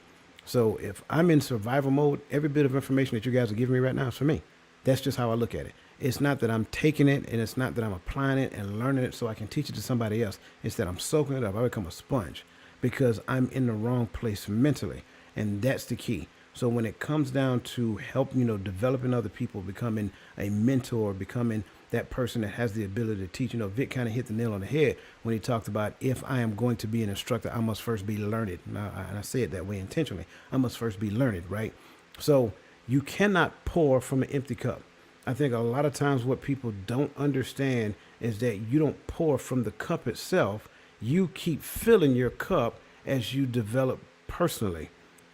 So if I'm in survival mode, every bit of information that you guys are giving me right now is for me. That's just how I look at it. It's not that I'm taking it and it's not that I'm applying it and learning it so I can teach it to somebody else. It's that I'm soaking it up. I become a sponge because I'm in the wrong place mentally. And that's the key. So when it comes down to help, developing other people, becoming a mentor, becoming that person that has the ability to teach, Vic kind of hit the nail on the head when he talked about if I am going to be an instructor, I must first be learned. And I say it that way intentionally. I must first be learned, right? So you cannot pour from an empty cup. I think a lot of times what people don't understand is that you don't pour from the cup itself. You keep filling your cup as you develop personally.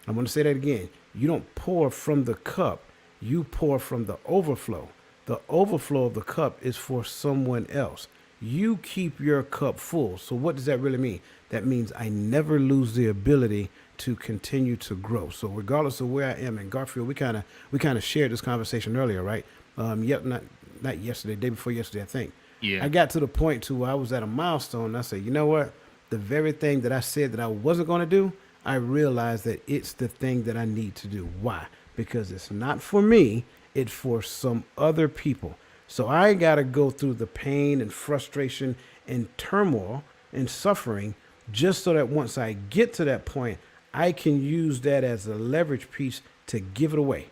I'm going to say that again. You don't pour from the cup. You pour from the overflow. The overflow of the cup is for someone else. You keep your cup full. So what does that really mean? That means I never lose the ability to continue to grow. So regardless of where I am in Garfield, we kind of shared this conversation earlier, right? Not yesterday, day before yesterday, I think. Yeah. I got to the point to where I was at a milestone. And I said, you know what? The very thing that I said that I wasn't going to do, I realized that it's the thing that I need to do. Why? Because it's not for me. It's for some other people. So I got to go through the pain and frustration and turmoil and suffering just so that once I get to that point, I can use that as a leverage piece to give it away.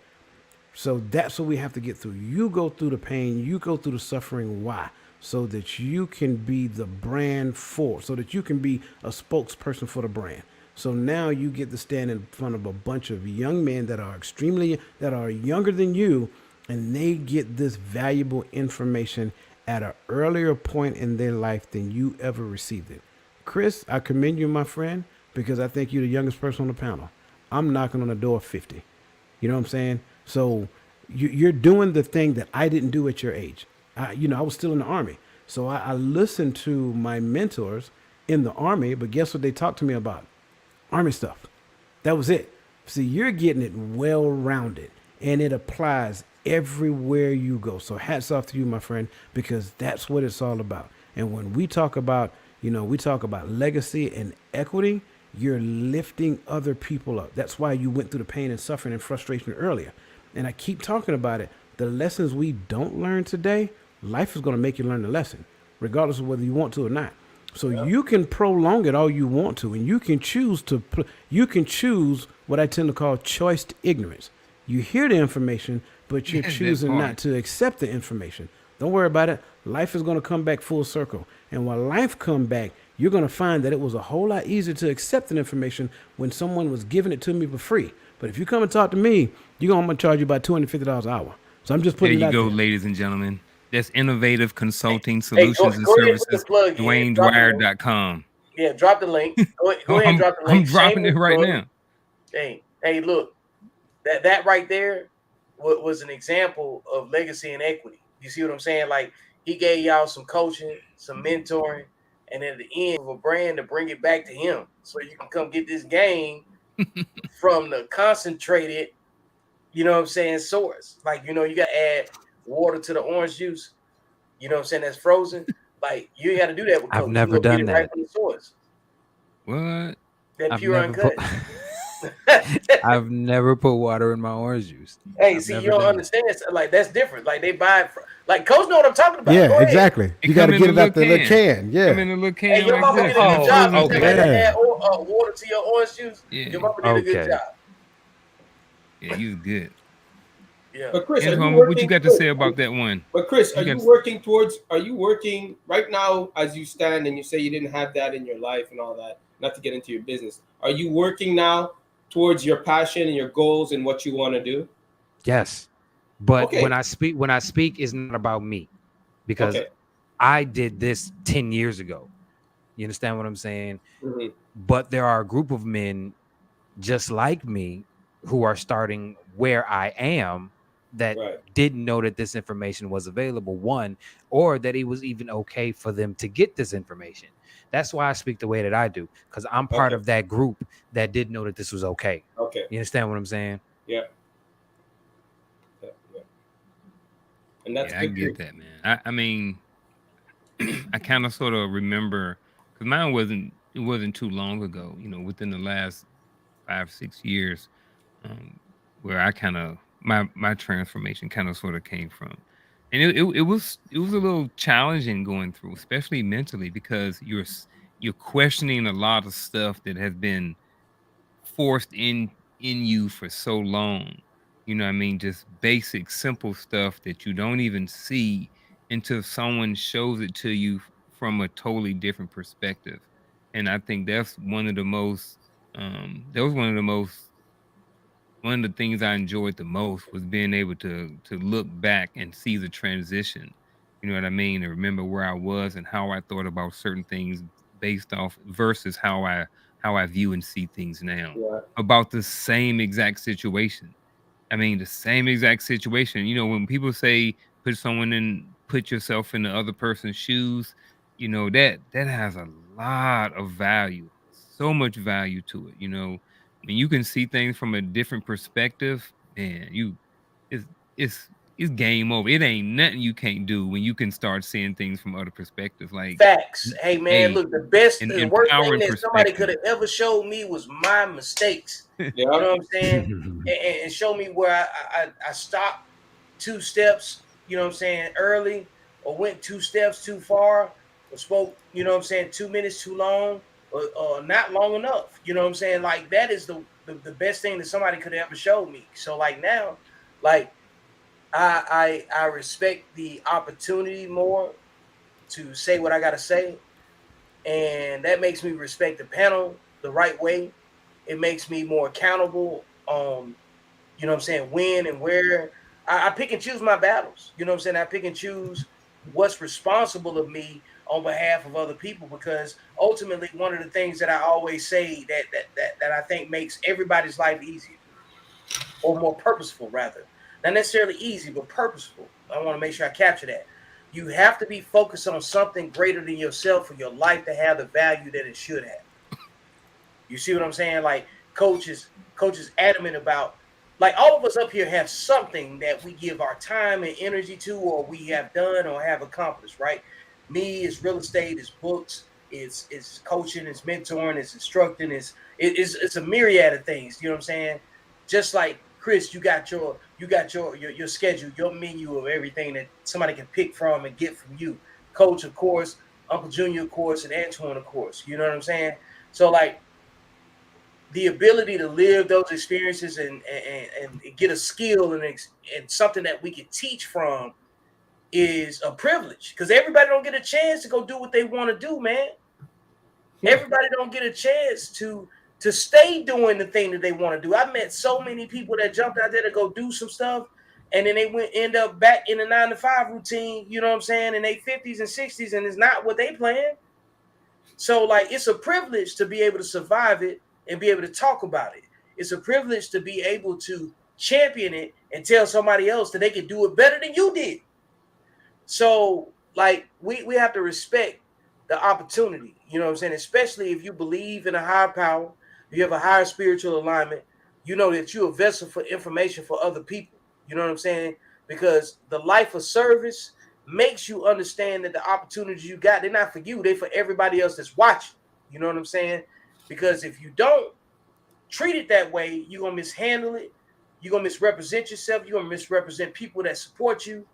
So that's what we have to get through. You go through the pain, you go through the suffering. Why? So that you can be the brand so that you can be a spokesperson for the brand. So now you get to stand in front of a bunch of young men that are younger than you, and they get this valuable information at an earlier point in their life than you ever received it. Chris, I commend you, my friend, because I think you're the youngest person on the panel. I'm knocking on the door 50. You know what I'm saying? So you're doing the thing that I didn't do at your age. I was still in the Army. So I listened to my mentors in the Army, but guess what they talked to me about? Army stuff. That was it. See, you're getting it well-rounded, and it applies everywhere you go. So hats off to you, my friend, because that's what it's all about. And when we talk about, legacy and equity, you're lifting other people up. That's why you went through the pain and suffering and frustration earlier. And I keep talking about it. The lessons we don't learn today, life is going to make you learn the lesson, regardless of whether you want to or not. So you can prolong it all you want to, and you can choose what I tend to call choiced ignorance. You hear the information, but you're choosing not to accept the information. Don't worry about it. Life is going to come back full circle. And when life come back, you're going to find that it was a whole lot easier to accept the information when someone was giving it to me for free. But if you come and talk to me, I'm going to charge you about $250 an hour. So I'm just putting it out there. There you go, ladies and gentlemen. That's Innovative Consulting Hey, Solutions and go ahead and put the Services, plug in. Drop the link. DwayneDwyer.com. Yeah, drop the link. Go ahead and I'm drop the I'm link. dropping it Shameless right plug. now. Hey, look, that right there was an example of legacy and equity. You see what I'm saying? Like he gave y'all some coaching, some mentoring, and at the end of a brand to bring it back to him, so you can come get this game from the concentrated, you know what I'm saying, source. Like you got to add water to the orange juice. You know what I'm saying? That's frozen. Like you got to do that with I've coke. You can never go get done it right that. from the source. What? That I've pure never uncut. put I've never put water in my orange juice. Hey, I've see, you never don't done that. understand. Like that's different. Like they buy it from, like Coach know what I'm talking about. Yeah, Go ahead. exactly. It You got come to in get a it out little the little can. can. Come Yeah. in a little Hey, can your like mama this. did a And good that Oh, job. frozen You okay. said can. to Yeah. add water to your orange juice. Your Yeah. mama did a good Okay. job. Yeah, you was good. Yeah. But Chris, are you Antoine, what you working? got to Chris, say about that one? but Chris, You are got you working towards? Are you working right now as you stand and you say you didn't have that in your life and all that? Not to get into your business. Are you working now towards your passion and your goals and what you want to do? Yes. But Okay. when I speak is not about me because Okay. I did this 10 years ago. You understand what I'm saying? Mhm. But there are a group of men just like me who are starting where I am that Right. didn't know that this information was available, one, or that it was even okay for them to get this information. That's why I speak the way that I do, because I'm part Okay. of that group that didn't know that this was okay. Okay. You understand what I'm saying? Yeah. Yeah. Yeah. And that's Yeah, I good get too. that, man. I mean, I kind of sort of remember because mine wasn't too long ago. Within the last 5 6 years, um, where I kind of my transformation kind of sort of came from, and it was a little challenging going through, especially mentally, because you're questioning a lot of stuff that has been forced in you for so long. I mean, just basic simple stuff that you don't even see until someone shows it to you from a totally different perspective. And I think that's that was one of the things I enjoyed the most was being able to look back and see the transition. You know what I mean? And remember where I was and how I thought about certain things based off versus how I view and see things now Yeah. about the same exact situation. I mean, the same exact situation. When people say put yourself in the other person's shoes, that has a lot of value, so much value to it. When you can see things from a different perspective, man, it's it's game over. It ain't nothing you can't do when you can start seeing things from other perspectives. Like, Facts. Hey man, hey, look, the an worst thing empowering that somebody could perspective. have ever showed me was my mistakes. You Yeah. know what I'm saying? And show me where I stopped 2 steps, you know what I'm saying, early, or went 2 steps too far, or spoke, you know what I'm saying, 2 minutes too long, or not long enough. You know what I'm saying? Like that is the best thing that somebody could ever show me. So like now, like I respect the opportunity more to say what I gotta say. And that makes me respect the panel the right way. It makes me more accountable on, you know what I'm saying, when and where. I pick and choose my battles. You know what I'm saying? I pick and choose what's responsible of me on behalf of other people, because ultimately one of the things that I always say that I think makes everybody's life easier, or more purposeful rather. Not necessarily easy, but purposeful. I want to make sure I capture that. You have to be focused on something greater than yourself for your life to have the value that it should have. You see what I'm saying? Like coach is adamant about, like, all of us up here have something that we give our time and energy to, or we have done or have accomplished, right? Me is real estate, it's books, it's coaching, it's mentoring, it's instructing, it's a myriad of things. You know what I'm saying? Just like Chris, you got your schedule, your menu of everything that somebody can pick from and get from you. Coach, of course, Uncle Junior, of course, and Antoine, of course. You know what I'm saying? So like the ability to live those experiences and get a skill and something that we can teach from is a privilege, because everybody don't get a chance to go do what they want to do, man. Everybody don't get a chance to stay doing the thing that they want to do. I met so many people that jumped out there to go do some stuff, and then they went end up back in the 9 to 5 routine, you know what I'm saying, in their 50s and 60s, and it's not what they planned. So like it's a privilege to be able to survive it and be able to talk about it. It's a privilege to be able to champion it and tell somebody else that they can do it better than you did. So like we have to respect the opportunity, you know what I'm saying? Especially if you believe in a higher power, you have a higher spiritual alignment, you know that you're a vessel for information for other people. You know what I'm saying? Because the life of service makes you understand that the opportunities you got, they're not for you, they're for everybody else that's watching. You know what I'm saying? Because if you don't treat it that way, you're gonna mishandle it, you're gonna misrepresent yourself, you're gonna misrepresent people that support you,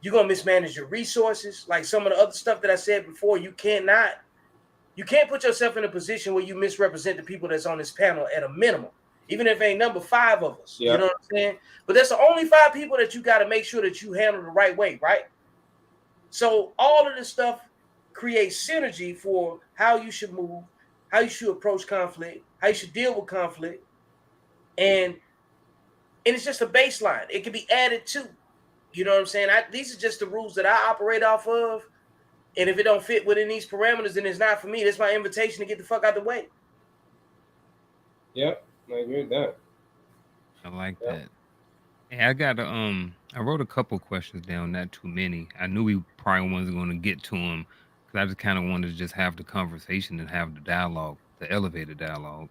you're gonna mismanage your resources. Like some of the other stuff that I said before, you can't put yourself in a position where you misrepresent the people that's on this panel at a minimum, even if it ain't number 5 of us. Yeah. You know what I'm saying? But that's the only 5 people that you got to make sure that you handle the right way, right? So all of this stuff creates synergy for how you should move, how you should approach conflict, how you should deal with conflict, and it's just a baseline. It can be added to. You know what I'm saying? These are just the rules that I operate off of. And if it don't fit within these parameters, then it's not for me. That's my invitation to get the fuck out the way. Yep, I agree with that. I like that. Hey, I wrote a couple questions down, not too many. I knew we probably wasn't going to get to them because I just kind of wanted to just have the conversation and have the dialogue, the elevated dialogue.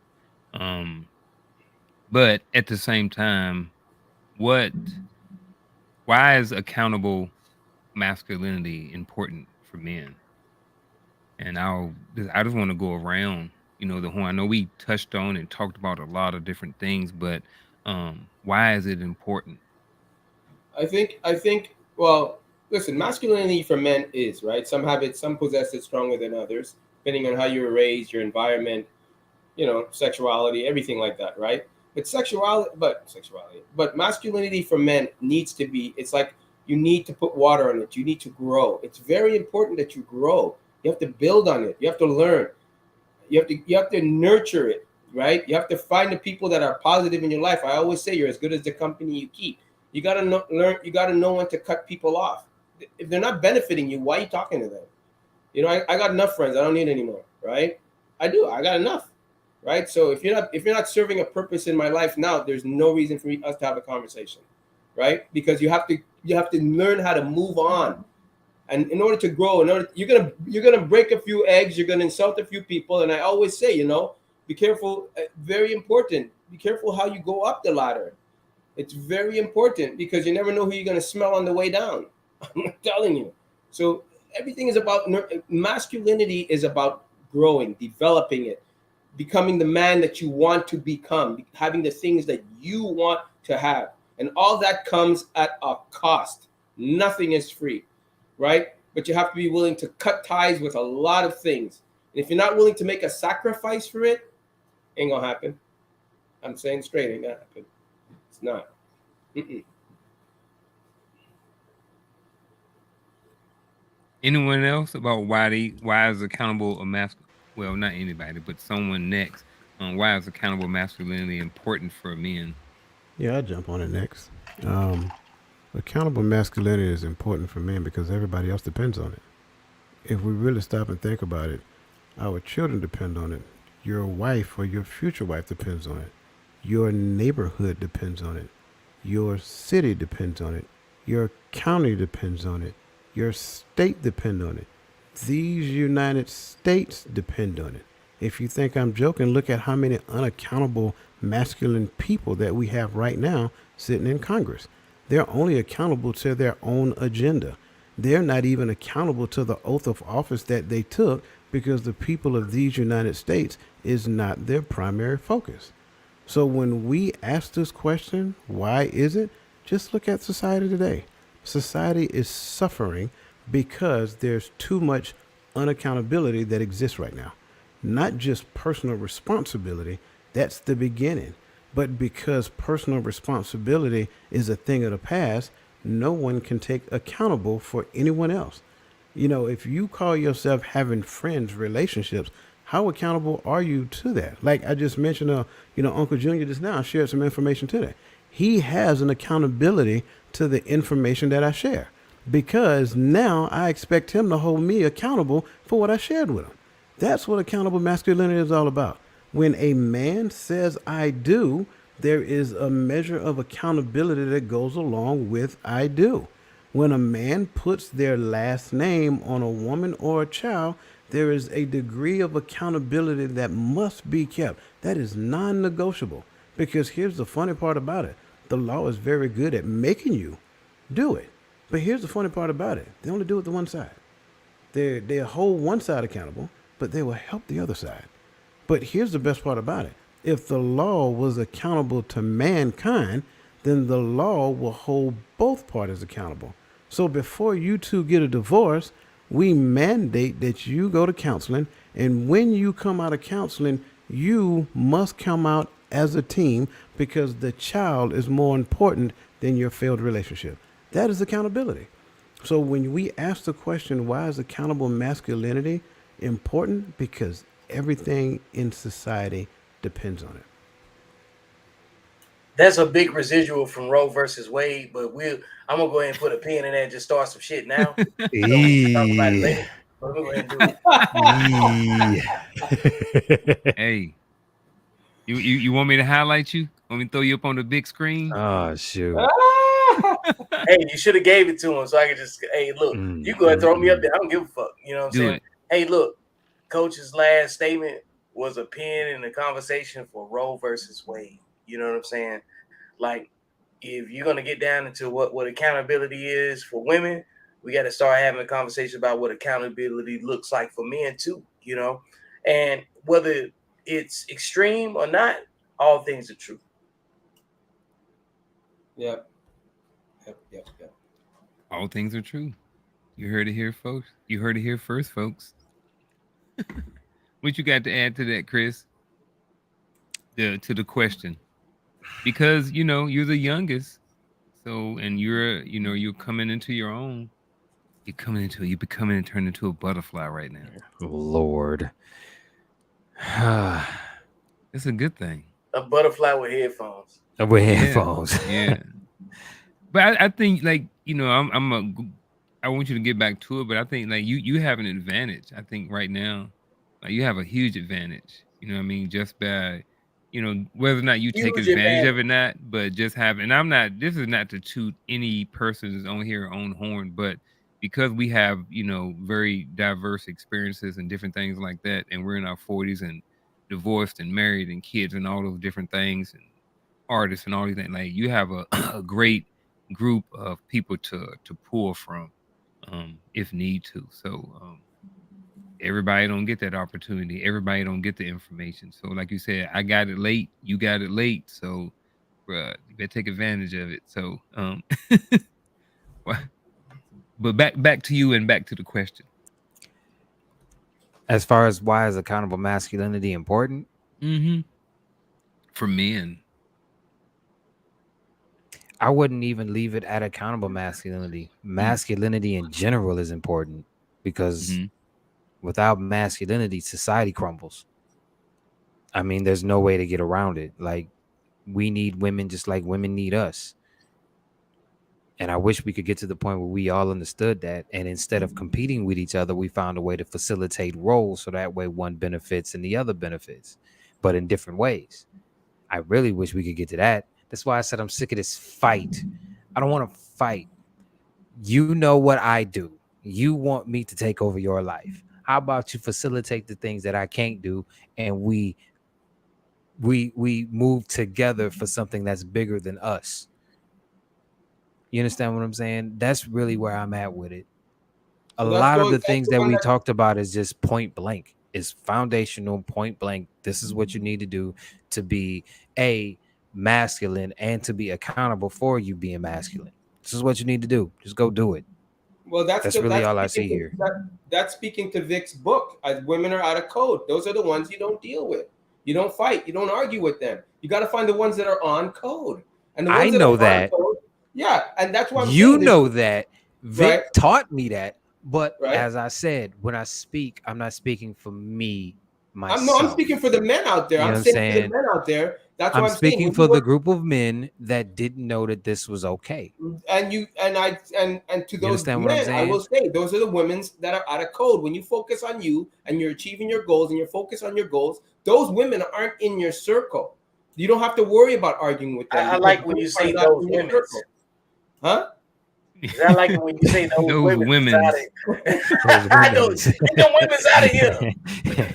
But at the same time, why is accountable masculinity important for men? And I just want to go around, the whole. I know we touched on and talked about a lot of different things, but why is it important? I think. Well, listen, masculinity for men is right. Some possess it stronger than others, depending on how you were raised, your environment, sexuality, everything like that, right? But masculinity for men needs to be. It's like you need to put water on it. You need to grow. It's very important that you grow. You have to build on it. You have to learn. You have to nurture it, right? You have to find the people that are positive in your life. I always say you're as good as the company you keep. You got to learn. You got to know when to cut people off. If they're not benefiting you, why are you talking to them? I got enough friends. I don't need any more, right? I do. I got enough, right? So if you're not serving a purpose in my life now, there's no reason for us to have a conversation, right? Because you have to learn how to move on. And in order to grow, you're gonna break a few eggs, you're gonna insult a few people, and I always say, be careful. Very important. Be careful how you go up the ladder. It's very important because you never know who you're gonna smell on the way down. I'm telling you. So everything is about masculinity. Is about growing, developing it, becoming the man that you want to become, having the things that you want to have, and all that comes at a cost. Nothing is free. Right? But you have to be willing to cut ties with a lot of things. And if you're not willing to make a sacrifice for it, ain't gonna happen. I'm saying straight, ain't gonna happen. It's not. Anyone else about why is accountable a masculine? Well, not anybody, but someone next. Why is accountable masculinity important for men? Yeah, I'll jump on it next. Accountable masculinity is important for men because everybody else depends on it. If we really stop and think about it, our children depend on it. Your wife or your future wife depends on it. Your neighborhood depends on it. Your city depends on it. Your county depends on it. Your state depends on it. These United States depend on it. If you think I'm joking, look at how many unaccountable masculine people that we have right now sitting in Congress. They're only accountable to their own agenda. They're not even accountable to the oath of office that they took because the people of these United States is not their primary focus. So when we ask this question, why is it? Just look at society today. Society is suffering because there's too much unaccountability that exists right now. Not just personal responsibility, that's the beginning. But because personal responsibility is a thing of the past, no one can take accountable for anyone else. If you call yourself having friends, relationships, how accountable are you to that? Like I just mentioned, Uncle Junior just now shared some information today. He has an accountability to the information that I share. Because now I expect him to hold me accountable for what I shared with him. That's what accountable masculinity is all about. When a man says I do, there is a measure of accountability that goes along with I do. When a man puts their last name on a woman or a child, there is a degree of accountability that must be kept. That is non negotiable. Because here's the funny part about it, the law is very good at making you do it. But here's the funny part about it, they only do it to one side. They hold one side accountable, but they will help the other side. But here's the best part about it. If the law was accountable to mankind, then the law will hold both parties accountable. So before you two get a divorce, we mandate that you go to counseling. And when you come out of counseling, you must come out as a team because the child is more important than your failed relationship. That is accountability. So when we ask the question, why is accountable masculinity important? Because everything in society depends on it. That's a big residual from Roe versus Wade, but I'm gonna go ahead and put a pin in that and just start some shit now. So we can talk about it later. But we're going to do it. Hey, you want me to highlight you? Want me to throw you up on the big screen? Oh shoot! Hey, you should have gave it to him so I could just. Hey, look, you go ahead and throw me up there. I don't give a fuck. You know what I'm saying? Hey, look, Coach's last statement was a pin in the conversation for Roe versus Wade. You know what I'm saying? Like, if you're gonna get down into what accountability is for women, we got to start having a conversation about what accountability looks like for men too. You know, and whether it's extreme or not, all things are true. Yep. All things are true. You heard it here, folks. You heard it here first, folks. What you got to add to that, Chris? To the question, because you're the youngest, so and you're coming into your own. You're becoming and turning into a butterfly right now. Lord, it's a good thing. A butterfly with headphones. With headphones, yeah. But I think I want you to get back to it, but I think you have an advantage. I think right now, you have a huge advantage. You know what I mean? Just by whether or not you take advantage of it or not, but just have, and this is not to toot any person's on here own horn, but because we have, very diverse experiences and different things like that, and we're in our 40s and divorced and married and kids and all those different things and artists and all these things, like you have a great group of people to pull from, if need to. So, everybody don't get that opportunity. Everybody don't get the information. So like you said, I got it late. You got it late. So, you better take advantage of it. So, but back to you and back to the question. As far as why is accountable masculinity important? For men. I wouldn't even leave it at accountable masculinity. Masculinity in general is important because without masculinity, society crumbles. I mean, there's no way to get around it. Like, we need women just like women need us. And I wish we could get to the point where we all understood that. And instead of competing with each other, we found a way to facilitate roles so that way one benefits and the other benefits, but in different ways. I really wish we could get to that. That's why I said I'm sick of this fight. I don't want to fight. You know what I do. You want me to take over your life. How about you facilitate the things that I can't do, and we move together for something that's bigger than us. You understand what I'm saying? That's really where I'm at with it. A lot of the things that we talked about is just point blank. It's foundational, point blank. This is what you need to do to be masculine and to be accountable for you being masculine. This is what you need to do. Just go do it. Well, that's really all I see here. That's speaking to Vic's book. Women are out of code. Those are the ones you don't deal with. You don't fight. You don't argue with them. You got to find the ones that are on code. And the ones I know that. Code, yeah, and that's why you know that. Vic taught me that. But right. As I said, when I speak, I'm not speaking for me. myself. I'm speaking for the men out there. You know I'm what I'm saying for the saying? men out there. That's what I'm I'm saying. speaking When for you the work, group of men that didn't know that this was okay. and you and I and to You those understand what I'm men, I will saying? say those are the women that are out of code. When you focus on you and you're achieving your goals and you're focused on your goals, those women aren't in your circle. You don't have to worry about arguing with them I because like when you they are say not those in your women's. circle. Huh? I like it when you say those Those women's out women's. of Those I know women's. get them women's out of here.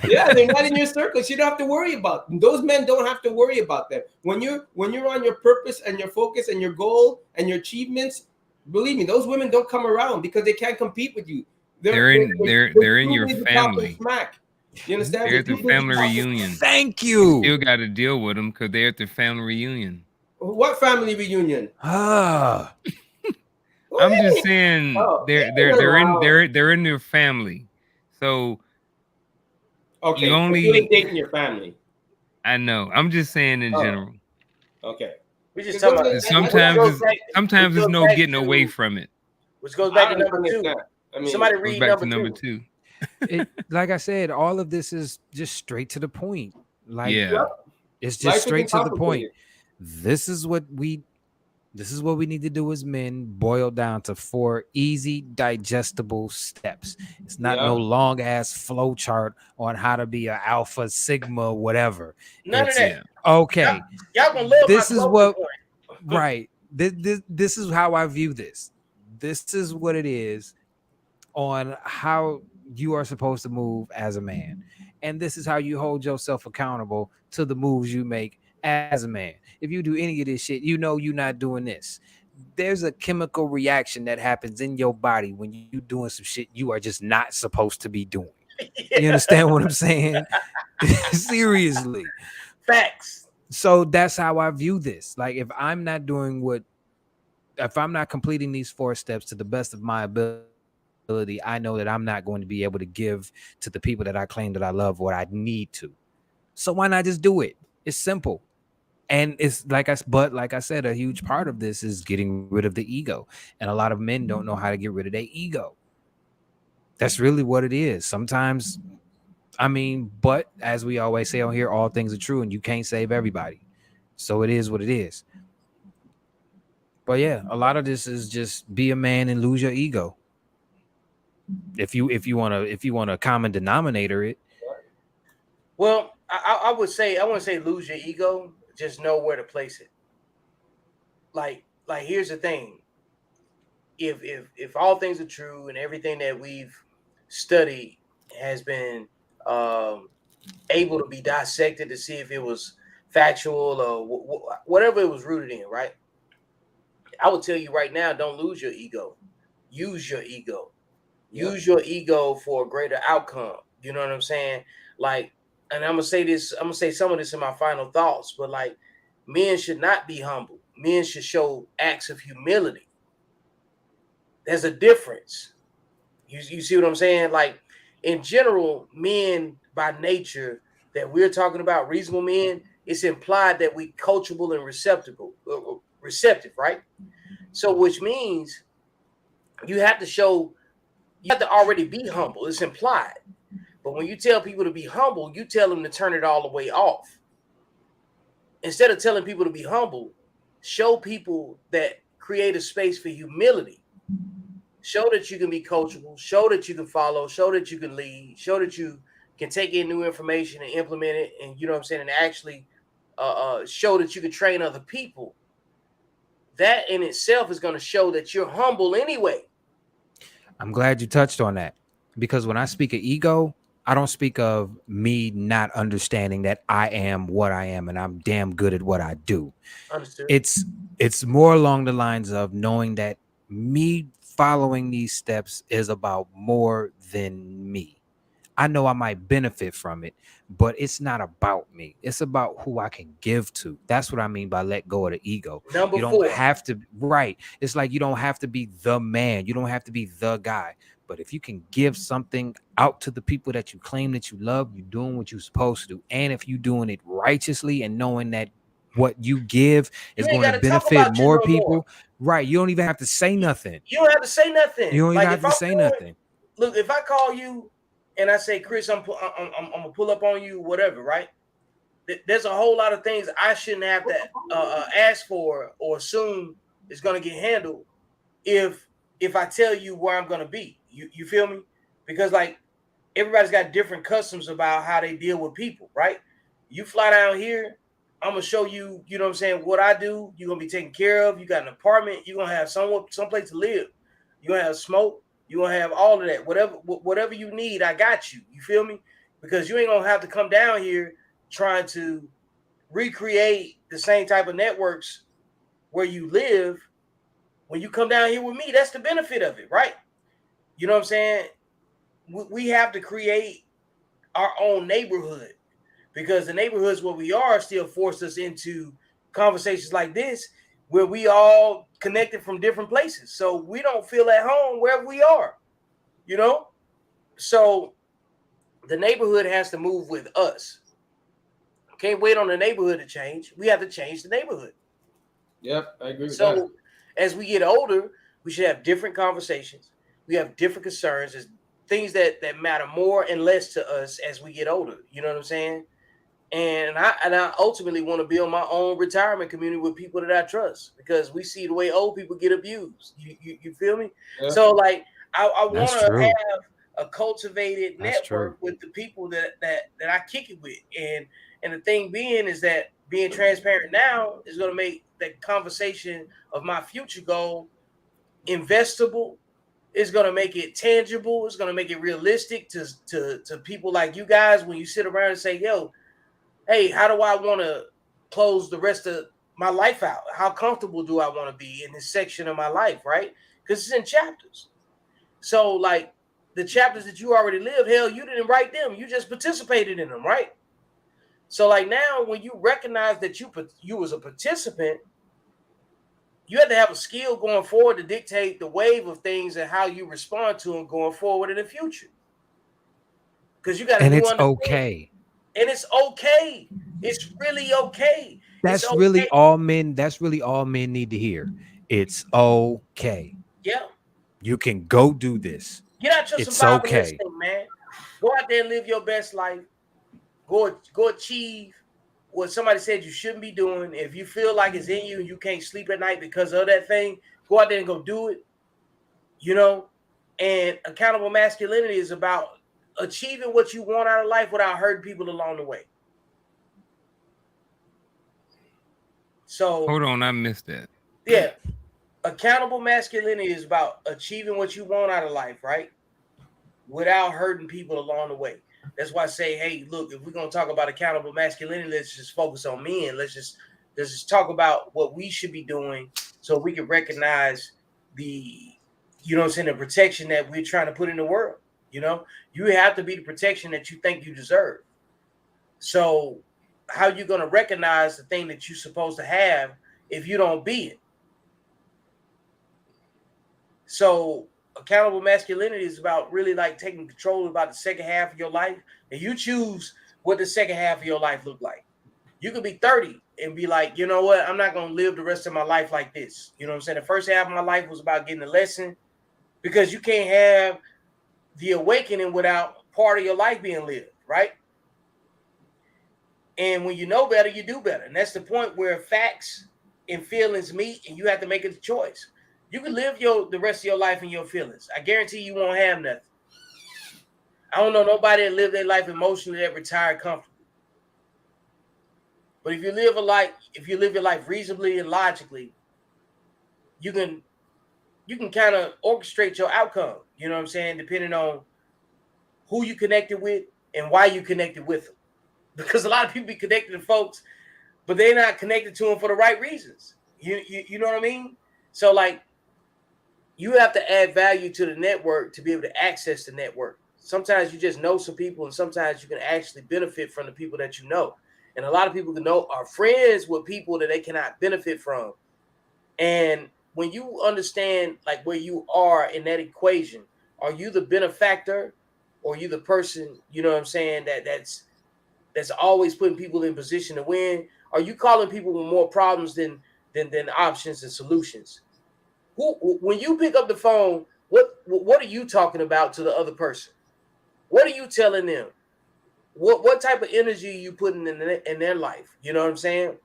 Yeah, they're not in your circle. So you don't have to worry about them. Those men. Don't have to worry about them. When you're on your purpose and your focus and your goal and your achievements, believe me, those women don't come around because they can't compete with you. They're in they're in too your busy talking family. smack. You understand? They're They're at the too busy family talking. reunion. Thank You still you. got to deal with them because they're at the family reunion. What family reunion? Ah, I'm just saying Oh, they're in their family. So you okay, but you only ain't dating your family. I know. I'm just saying in Oh, general. okay. We just Because talking about those are, which Sometimes goes it's back sometimes which there's goes no back getting away to from it. which goes back I to number two. understand. I mean, Somebody Goes read back number to number two. 2. like I said, all of this is just straight to the point. Like Yeah. it's just life straight isn't to the point. complicated. This is what we need to do as men, boil down to 4 easy digestible steps. It's not no Yeah. long ass flow chart on how to be an alpha sigma whatever. None of It's that. Yeah. okay. Y'all gonna love This my is closing what point. right. This is how I view this. This is what it is on how you are supposed to move as a man. And this is how you hold yourself accountable to the moves you make as a man. If you do any of this shit, you know you're not doing this. There's a chemical reaction that happens in your body when you doing some shit you are just not supposed to be doing. You understand what I'm saying? Seriously. Facts. So that's how I view this. Like if I'm not completing these 4 steps to the best of my ability, I know that I'm not going to be able to give to the people that I claim that I love what I need to. So why not just do it? It's simple. And it's like I said, a huge part of this is getting rid of the ego. And a lot of men don't know how to get rid of their ego. That's really what it is. Sometimes, but as we always say on here, all things are true and you can't save everybody. So it is what it is. But yeah, a lot of this is just be a man and lose your ego. If you want a common denominator it. Well, I would say I wouldn't say lose your ego, just know where to place it. Like here's the thing. If all things are true and everything that we've studied has been able to be dissected to see if it was factual or whatever it was rooted in, right? I would tell you right now, don't lose your ego. Use your ego. Use your ego for a greater outcome. You know what I'm saying? Like, and I'm gonna say this, I'm gonna say some of this in my final thoughts, but like men should not be humble. Men should show acts of humility. There's a difference. You see what I'm saying? Like in general, men by nature that we're talking about, reasonable men, it's implied that we coachable and receptive, right? So which means you have to show, you have to already be humble. It's implied. But when you tell people to be humble, you tell them to turn it all the way off. Instead of telling people to be humble, show people that create a space for humility. Show that you can be coachable, show that you can follow, show that you can lead, show that you can take in new information and implement it, and you know what I'm saying, and actually show that you can train other people. That in itself is going to show that you're humble anyway. I'm glad you touched on that, because when I speak of ego, I don't speak of me not understanding that I am what I am and I'm damn good at what I do. Understood. It's more along the lines of knowing that me following these steps is about more than me. I know I might benefit from it, but it's not about me. It's about who I can give to. That's what I mean by let go of the ego. Number You don't 4. have to, right. It's like you don't have to be the man. You don't have to be the guy. But if you can give something out to the people that you claim that you love, you're doing what you're supposed to do. And if you're doing it righteously and knowing that what you give is You ain't going to got to talk benefit about you more no people, more. right? You don't even have to say nothing. You don't have to say nothing. You don't even Like have if to I'm say doing, nothing. look, if I call you and I say, Chris, I'm gonna pull up on you, whatever, right? There's a whole lot of things I shouldn't have to ask for or assume is gonna get handled if I tell you where I'm gonna be. You feel me? Because like everybody's got different customs about how they deal with people, right? You fly down here, I'm gonna show you, you know what I'm saying, what I do. You're gonna be taken care of. You got an apartment. You're gonna have someplace to live. You're gonna have smoke. You're gonna have all of that. Whatever you need, I got you. You feel me? Because you ain't gonna have to come down here trying to recreate the same type of networks where you live. When you come down here with me, that's the benefit of it, right? You know what I'm saying? We have to create our own neighborhood, because the neighborhoods where we are still force us into conversations like this, where we all connected from different places. So we don't feel at home wherever we are, you know? So the neighborhood has to move with us. Can't wait on the neighborhood to change. We have to change the neighborhood. Yep, I agree with that. So as we get older, we should have different conversations. We have different concerns. There's things that matter more and less to us as we get older. You know what I'm saying? And I ultimately want to build my own retirement community with people that I trust, because we see the way old people get abused. You feel me? Yeah. So like I want That's to true. have a cultivated That's network true. with the people that I kick it with. And the thing being is that being transparent now is going to make the conversation of my future goal investable. It's going to make it tangible. It's going to make it realistic to people like you guys when you sit around and say, yo, hey, how do I want to close the rest of my life out? How comfortable do I want to be in this section of my life, right? Because it's in chapters. So like the chapters that you already lived, hell, you didn't write them. You just participated in them, right? So like now when you recognize that you was a participant, you have to have a skill going forward to dictate the wave of things and how you respond to them going forward in the future. Because you got to And do it's understand. okay. And it's okay. It's really okay. That's it's really okay. all men. That's really all men need to hear. It's okay. Yeah. You can go do this. Get out your It's survival okay. instinct, man. Go out there and live your best life. Go achieve what somebody said you shouldn't be doing. If you feel like it's in you and you can't sleep at night because of that thing, go out there and go do it. You know, and accountable masculinity is about achieving what you want out of life without hurting people along the way. So Hold on, I missed that. yeah, accountable masculinity is about achieving what you want out of life, right? Without hurting people along the way. That's why I say, hey, look, if we're gonna talk about accountable masculinity, let's just focus on men. Let's just talk about what we should be doing so we can recognize the, you know what I'm saying, the protection that we're trying to put in the world. You know, you have to be the protection that you think you deserve. So how you gonna recognize the thing that you're supposed to have if you don't be it? So accountable masculinity is about really like taking control about the second half of your life, and you choose what the second half of your life look like. You could be 30 and be like, you know what, I'm not going to live the rest of my life like this. You know what I'm saying? The first half of my life was about getting a lesson, because you can't have the awakening without part of your life being lived, right? And when you know better, you do better. And that's the point where facts and feelings meet, and you have to make a choice. You can live the rest of your life in your feelings. I guarantee you won't have nothing. I don't know nobody that lived their life emotionally that retired comfortably. But if you live your life reasonably and logically, you can kind of orchestrate your outcome. You know what I'm saying? Depending on who you connected with and why you connected with them. Because a lot of people be connected to folks, but they're not connected to them for the right reasons. You know what I mean? So like, you have to add value to the network to be able to access the network. Sometimes you just know some people, and sometimes you can actually benefit from the people that you know. And a lot of people are friends with people that they cannot benefit from. And when you understand like where you are in that equation, are you the benefactor, or are you the person, you know what I'm saying, that's always putting people in position to win? Are you calling people with more problems than options and solutions? When you pick up the phone, what are you talking about to the other person? What are you telling them? What type of energy are you putting in their life? You know what I'm saying?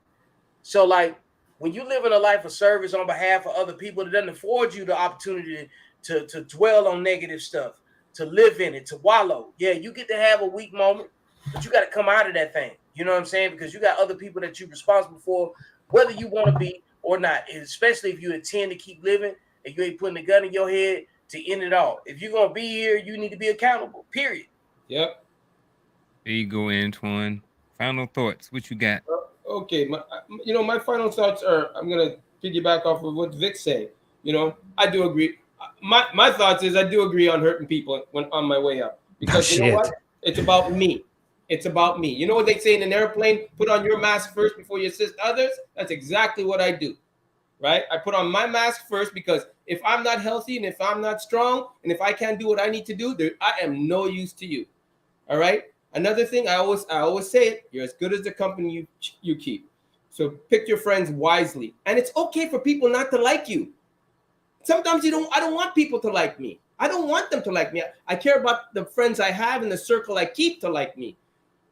So like when you live in a life of service on behalf of other people, it doesn't afford you the opportunity to dwell on negative stuff, to live in it, to wallow. Yeah, you get to have a weak moment, but you got to come out of that thing. You know what I'm saying? Because you got other people that you're responsible for, whether you want to be or not. And especially if you intend to keep living and you ain't putting a gun in your head to end it all. If you're gonna be here, you need to be accountable. Period. Yep. There you go, Antoine. Final thoughts. What you got? Okay, my final thoughts are, I'm gonna piggyback off of what Vic said. I do agree. My thoughts is, I do agree on hurting people when on my way up, because you know what? It's about me. It's about me. You know what they say in an airplane? Put on your mask first before you assist others. That's exactly what I do. Right? I put on my mask first, because if I'm not healthy and if I'm not strong and if I can't do what I need to do, I am no use to you. All right. Another thing, I always say it: you're as good as the company you keep. So pick your friends wisely, and it's okay for people not to like you. Sometimes I don't want people to like me. I don't want them to like me. I care about the friends I have and the circle I keep to like me.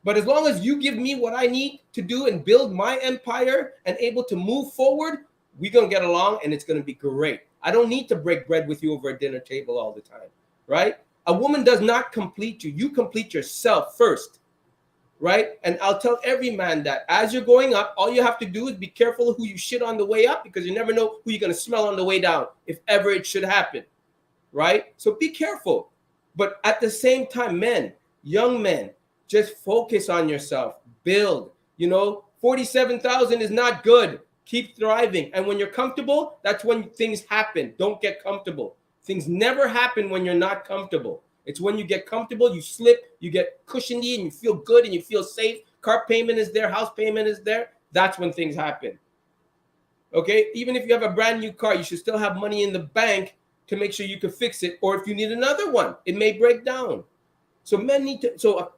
But as long as you give me what I need to do and build my empire and able to move forward, we're going to get along and it's going to be great. I don't need to break bread with you over a dinner table all the time, right? A woman does not complete you. You complete yourself first, right? And I'll tell every man that as you're going up, all you have to do is be careful who you shit on the way up, because you never know who you're going to smell on the way down, if ever it should happen, right? So be careful. But at the same time, men, young men, just focus on yourself, build. 47,000 is not good. Keep thriving. And when you're comfortable, that's when things happen. Don't get comfortable. Things never happen when you're not comfortable. It's when you get comfortable, you slip, you get cushiony, and you feel good and you feel safe. Car payment is there, house payment is there. That's when things happen. Okay? Even if you have a brand new car, you should still have money in the bank to make sure you can fix it. Or if you need another one, it may break down. So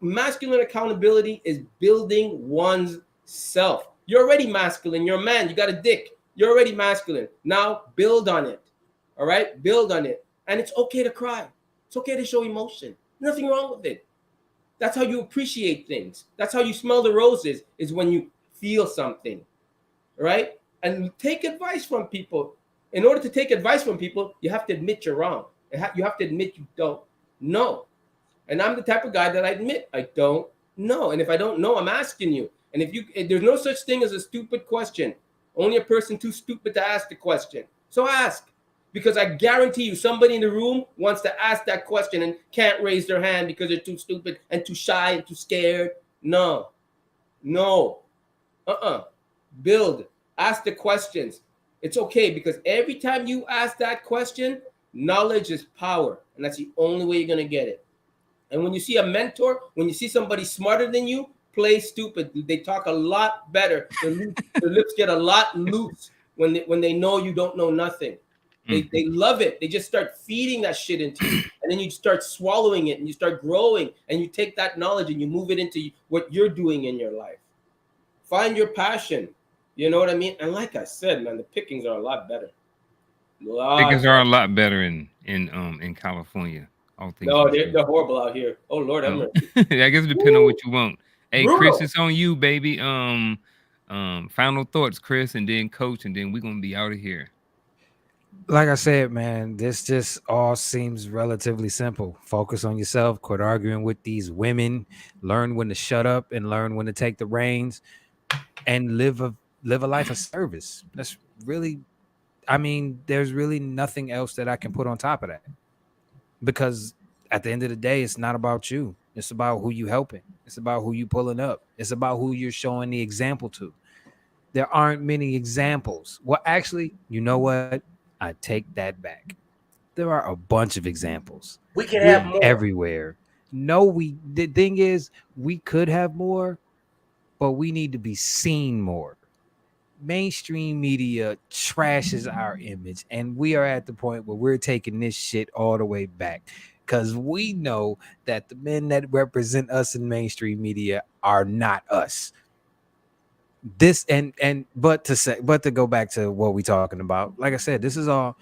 masculine accountability is building one's self. You're already masculine. You're a man. You got a dick. You're already masculine. Now build on it. All right? Build on it. And it's okay to cry. It's okay to show emotion. Nothing wrong with it. That's how you appreciate things. That's how you smell the roses, is when you feel something. Right? And take advice from people. In order to take advice from people, you have to admit you're wrong. You have to admit you don't know. And I'm the type of guy that I admit I don't know. And if I don't know, I'm asking you. And if there's no such thing as a stupid question. Only a person too stupid to ask the question. So ask. Because I guarantee you, somebody in the room wants to ask that question and can't raise their hand because they're too stupid and too shy and too scared. No. Build. Ask the questions. It's okay, because every time you ask that question, knowledge is power. And that's the only way you're going to get it. And when you see a mentor, when you see somebody smarter than you, play stupid. They talk a lot better. Their lips get a lot loose when they know you don't know nothing. They love it. They just start feeding that shit into you. And then you start swallowing it and you start growing and you take that knowledge and you move it into what you're doing in your life. Find your passion. You know what I mean? And like I said, man, the pickings are a lot better. Pickings are a lot better in California. All things. No, they're horrible out here. Oh Lord, I guess it depends on what you want. Hey, brutal. Chris, it's on you, baby. Final thoughts, Chris, and then Coach, and then we're gonna be out of here. Like I said, man, this just all seems relatively simple. Focus on yourself, quit arguing with these women, learn when to shut up and learn when to take the reins, and live a life of service. That's really, there's really nothing else that I can put on top of that. Because at the end of the day, it's not about you. It's about who you helping. It's about who you pulling up. It's about who you're showing the example to. There aren't many examples. Well, actually, you know what? I take that back. There are a bunch of examples. We can have more everywhere. The thing is, we could have more, but we need to be seen more. Mainstream media trashes our image, and we are at the point where we're taking this shit all the way back, because we know that the men that represent us in mainstream media are not us. But to go back to what we're talking about, like I said, this is all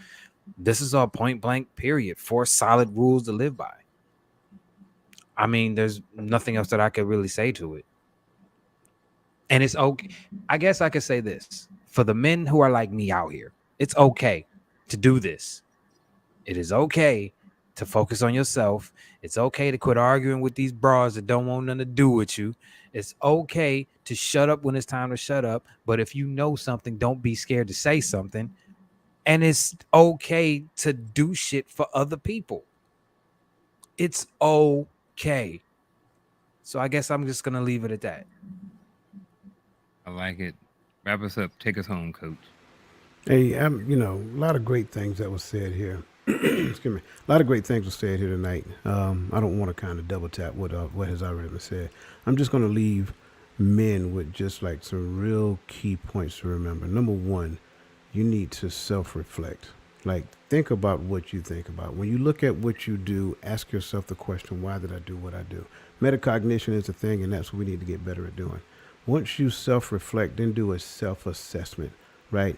point blank period. 4 solid rules to live by. I mean, there's nothing else that I could really say to it. And it's okay. I guess I could say this for the men who are like me out here. It's okay to do this. It is okay to focus on yourself. It's okay to quit arguing with these bras that don't want nothing to do with you. It's okay to shut up when it's time to shut up. But if you know something, don't be scared to say something. And it's okay to do shit for other people. It's okay. So I guess I'm just going to leave it at that. I like it. Wrap us up. Take us home, Coach. Hey, a lot of great things that was said here. Excuse me. A lot of great things were said here tonight. I don't want to kind of double tap what has already been said. I'm just going to leave men with just like some real key points to remember. Number one, you need to self-reflect. Like, think about what you think about. When you look at what you do, ask yourself the question, why did I do what I do? Metacognition is a thing, and that's what we need to get better at doing. Once you self-reflect, then do a self-assessment, right?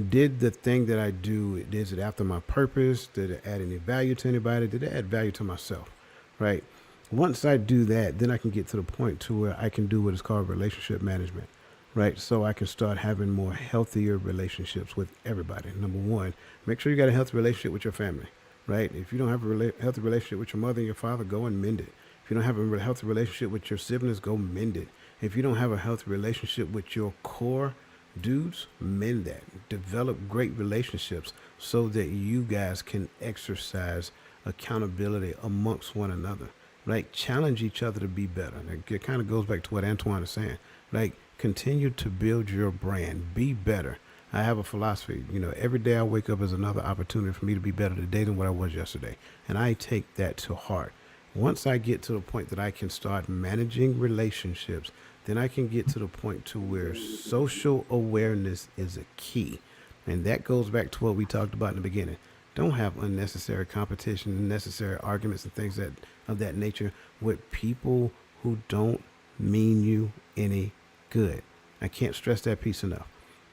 Did the thing that I do, is it after my purpose? Did it add any value to anybody? Did it add value to myself, right? Once I do that, then I can get to the point to where I can do what is called relationship management, right? So I can start having more healthier relationships with everybody. Number one, make sure you got a healthy relationship with your family, right? If you don't have a healthy relationship with your mother and your father, go and mend it. If you don't have a healthy relationship with your siblings, go mend it. If you don't have a healthy relationship with your core dudes, mend that. Develop great relationships so that you guys can exercise accountability amongst one another. Right? Challenge each other to be better. And it kind of goes back to what Antoine is saying. Like, continue to build your brand. Be better. I have a philosophy. Every day I wake up is another opportunity for me to be better today than what I was yesterday. And I take that to heart. Once I get to the point that I can start managing relationships, then I can get to the point to where social awareness is a key. And that goes back to what we talked about in the beginning. Don't have unnecessary competition, unnecessary arguments and things of that nature with people who don't mean you any good. I can't stress that piece enough.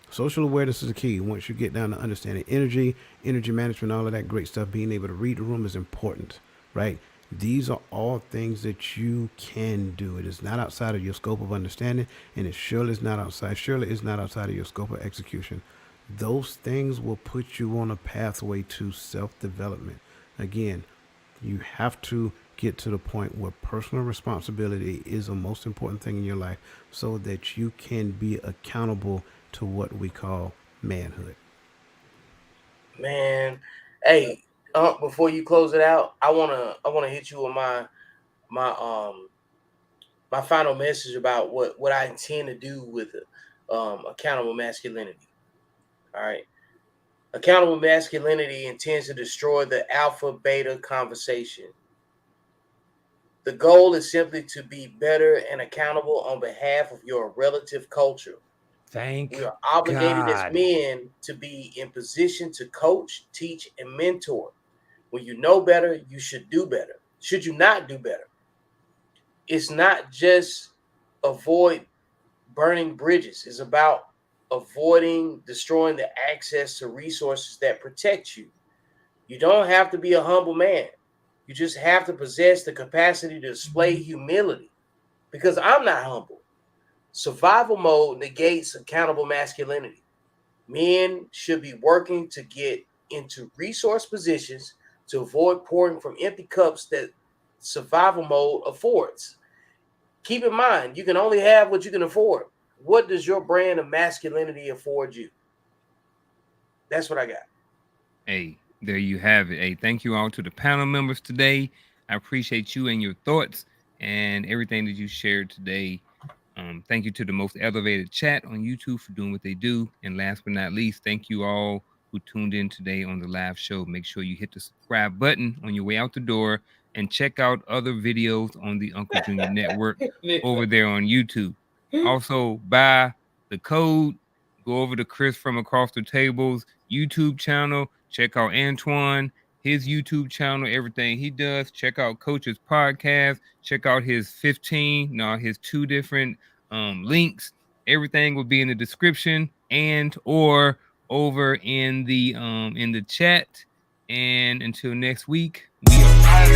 Social awareness is a key. Once you get down to understanding energy management, all of that great stuff, being able to read the room is important, right? These are all things that you can do. It is not outside of your scope of understanding, and it surely is not outside of your scope of execution. Those things will put you on a pathway to self-development. Again, you have to get to the point where personal responsibility is the most important thing in your life so that you can be accountable to what we call manhood. Man, hey, before you close it out, I wanna hit you with my my final message about what I intend to do with accountable masculinity. All right. Accountable masculinity intends to destroy the alpha beta conversation. The goal is simply to be better and accountable on behalf of your relative culture. Thank We are obligated God. as men to be in position to coach, teach, and mentor. When you know better, you should do better. Should you not do better? It's not just avoid burning bridges. It's about avoiding destroying the access to resources that protect you. You don't have to be a humble man. You just have to possess the capacity to display humility. Because I'm not humble. Survival mode negates accountable masculinity. Men should be working to get into resource positions to avoid pouring from empty cups that survival mode affords. Keep in mind, you can only have what you can afford. What does your brand of masculinity afford you? That's what I got. Hey, there you have it. Hey, thank you all to the panel members today. I appreciate you and your thoughts and everything that you shared today. Thank you to the most elevated chat on YouTube for doing what they do. And last but not least, thank you all who tuned in today on the live show. Make sure you hit the subscribe button on your way out the door and check out other videos on the Uncle Junior Network over there on YouTube. Also, buy the code. Go over to Chris from Across the Table's YouTube channel. Check out Antoine, his YouTube channel, everything he does. Check out Coach's podcast. Check out his his 2 different links. Everything will be in the description and or over in the chat. And until next week, we are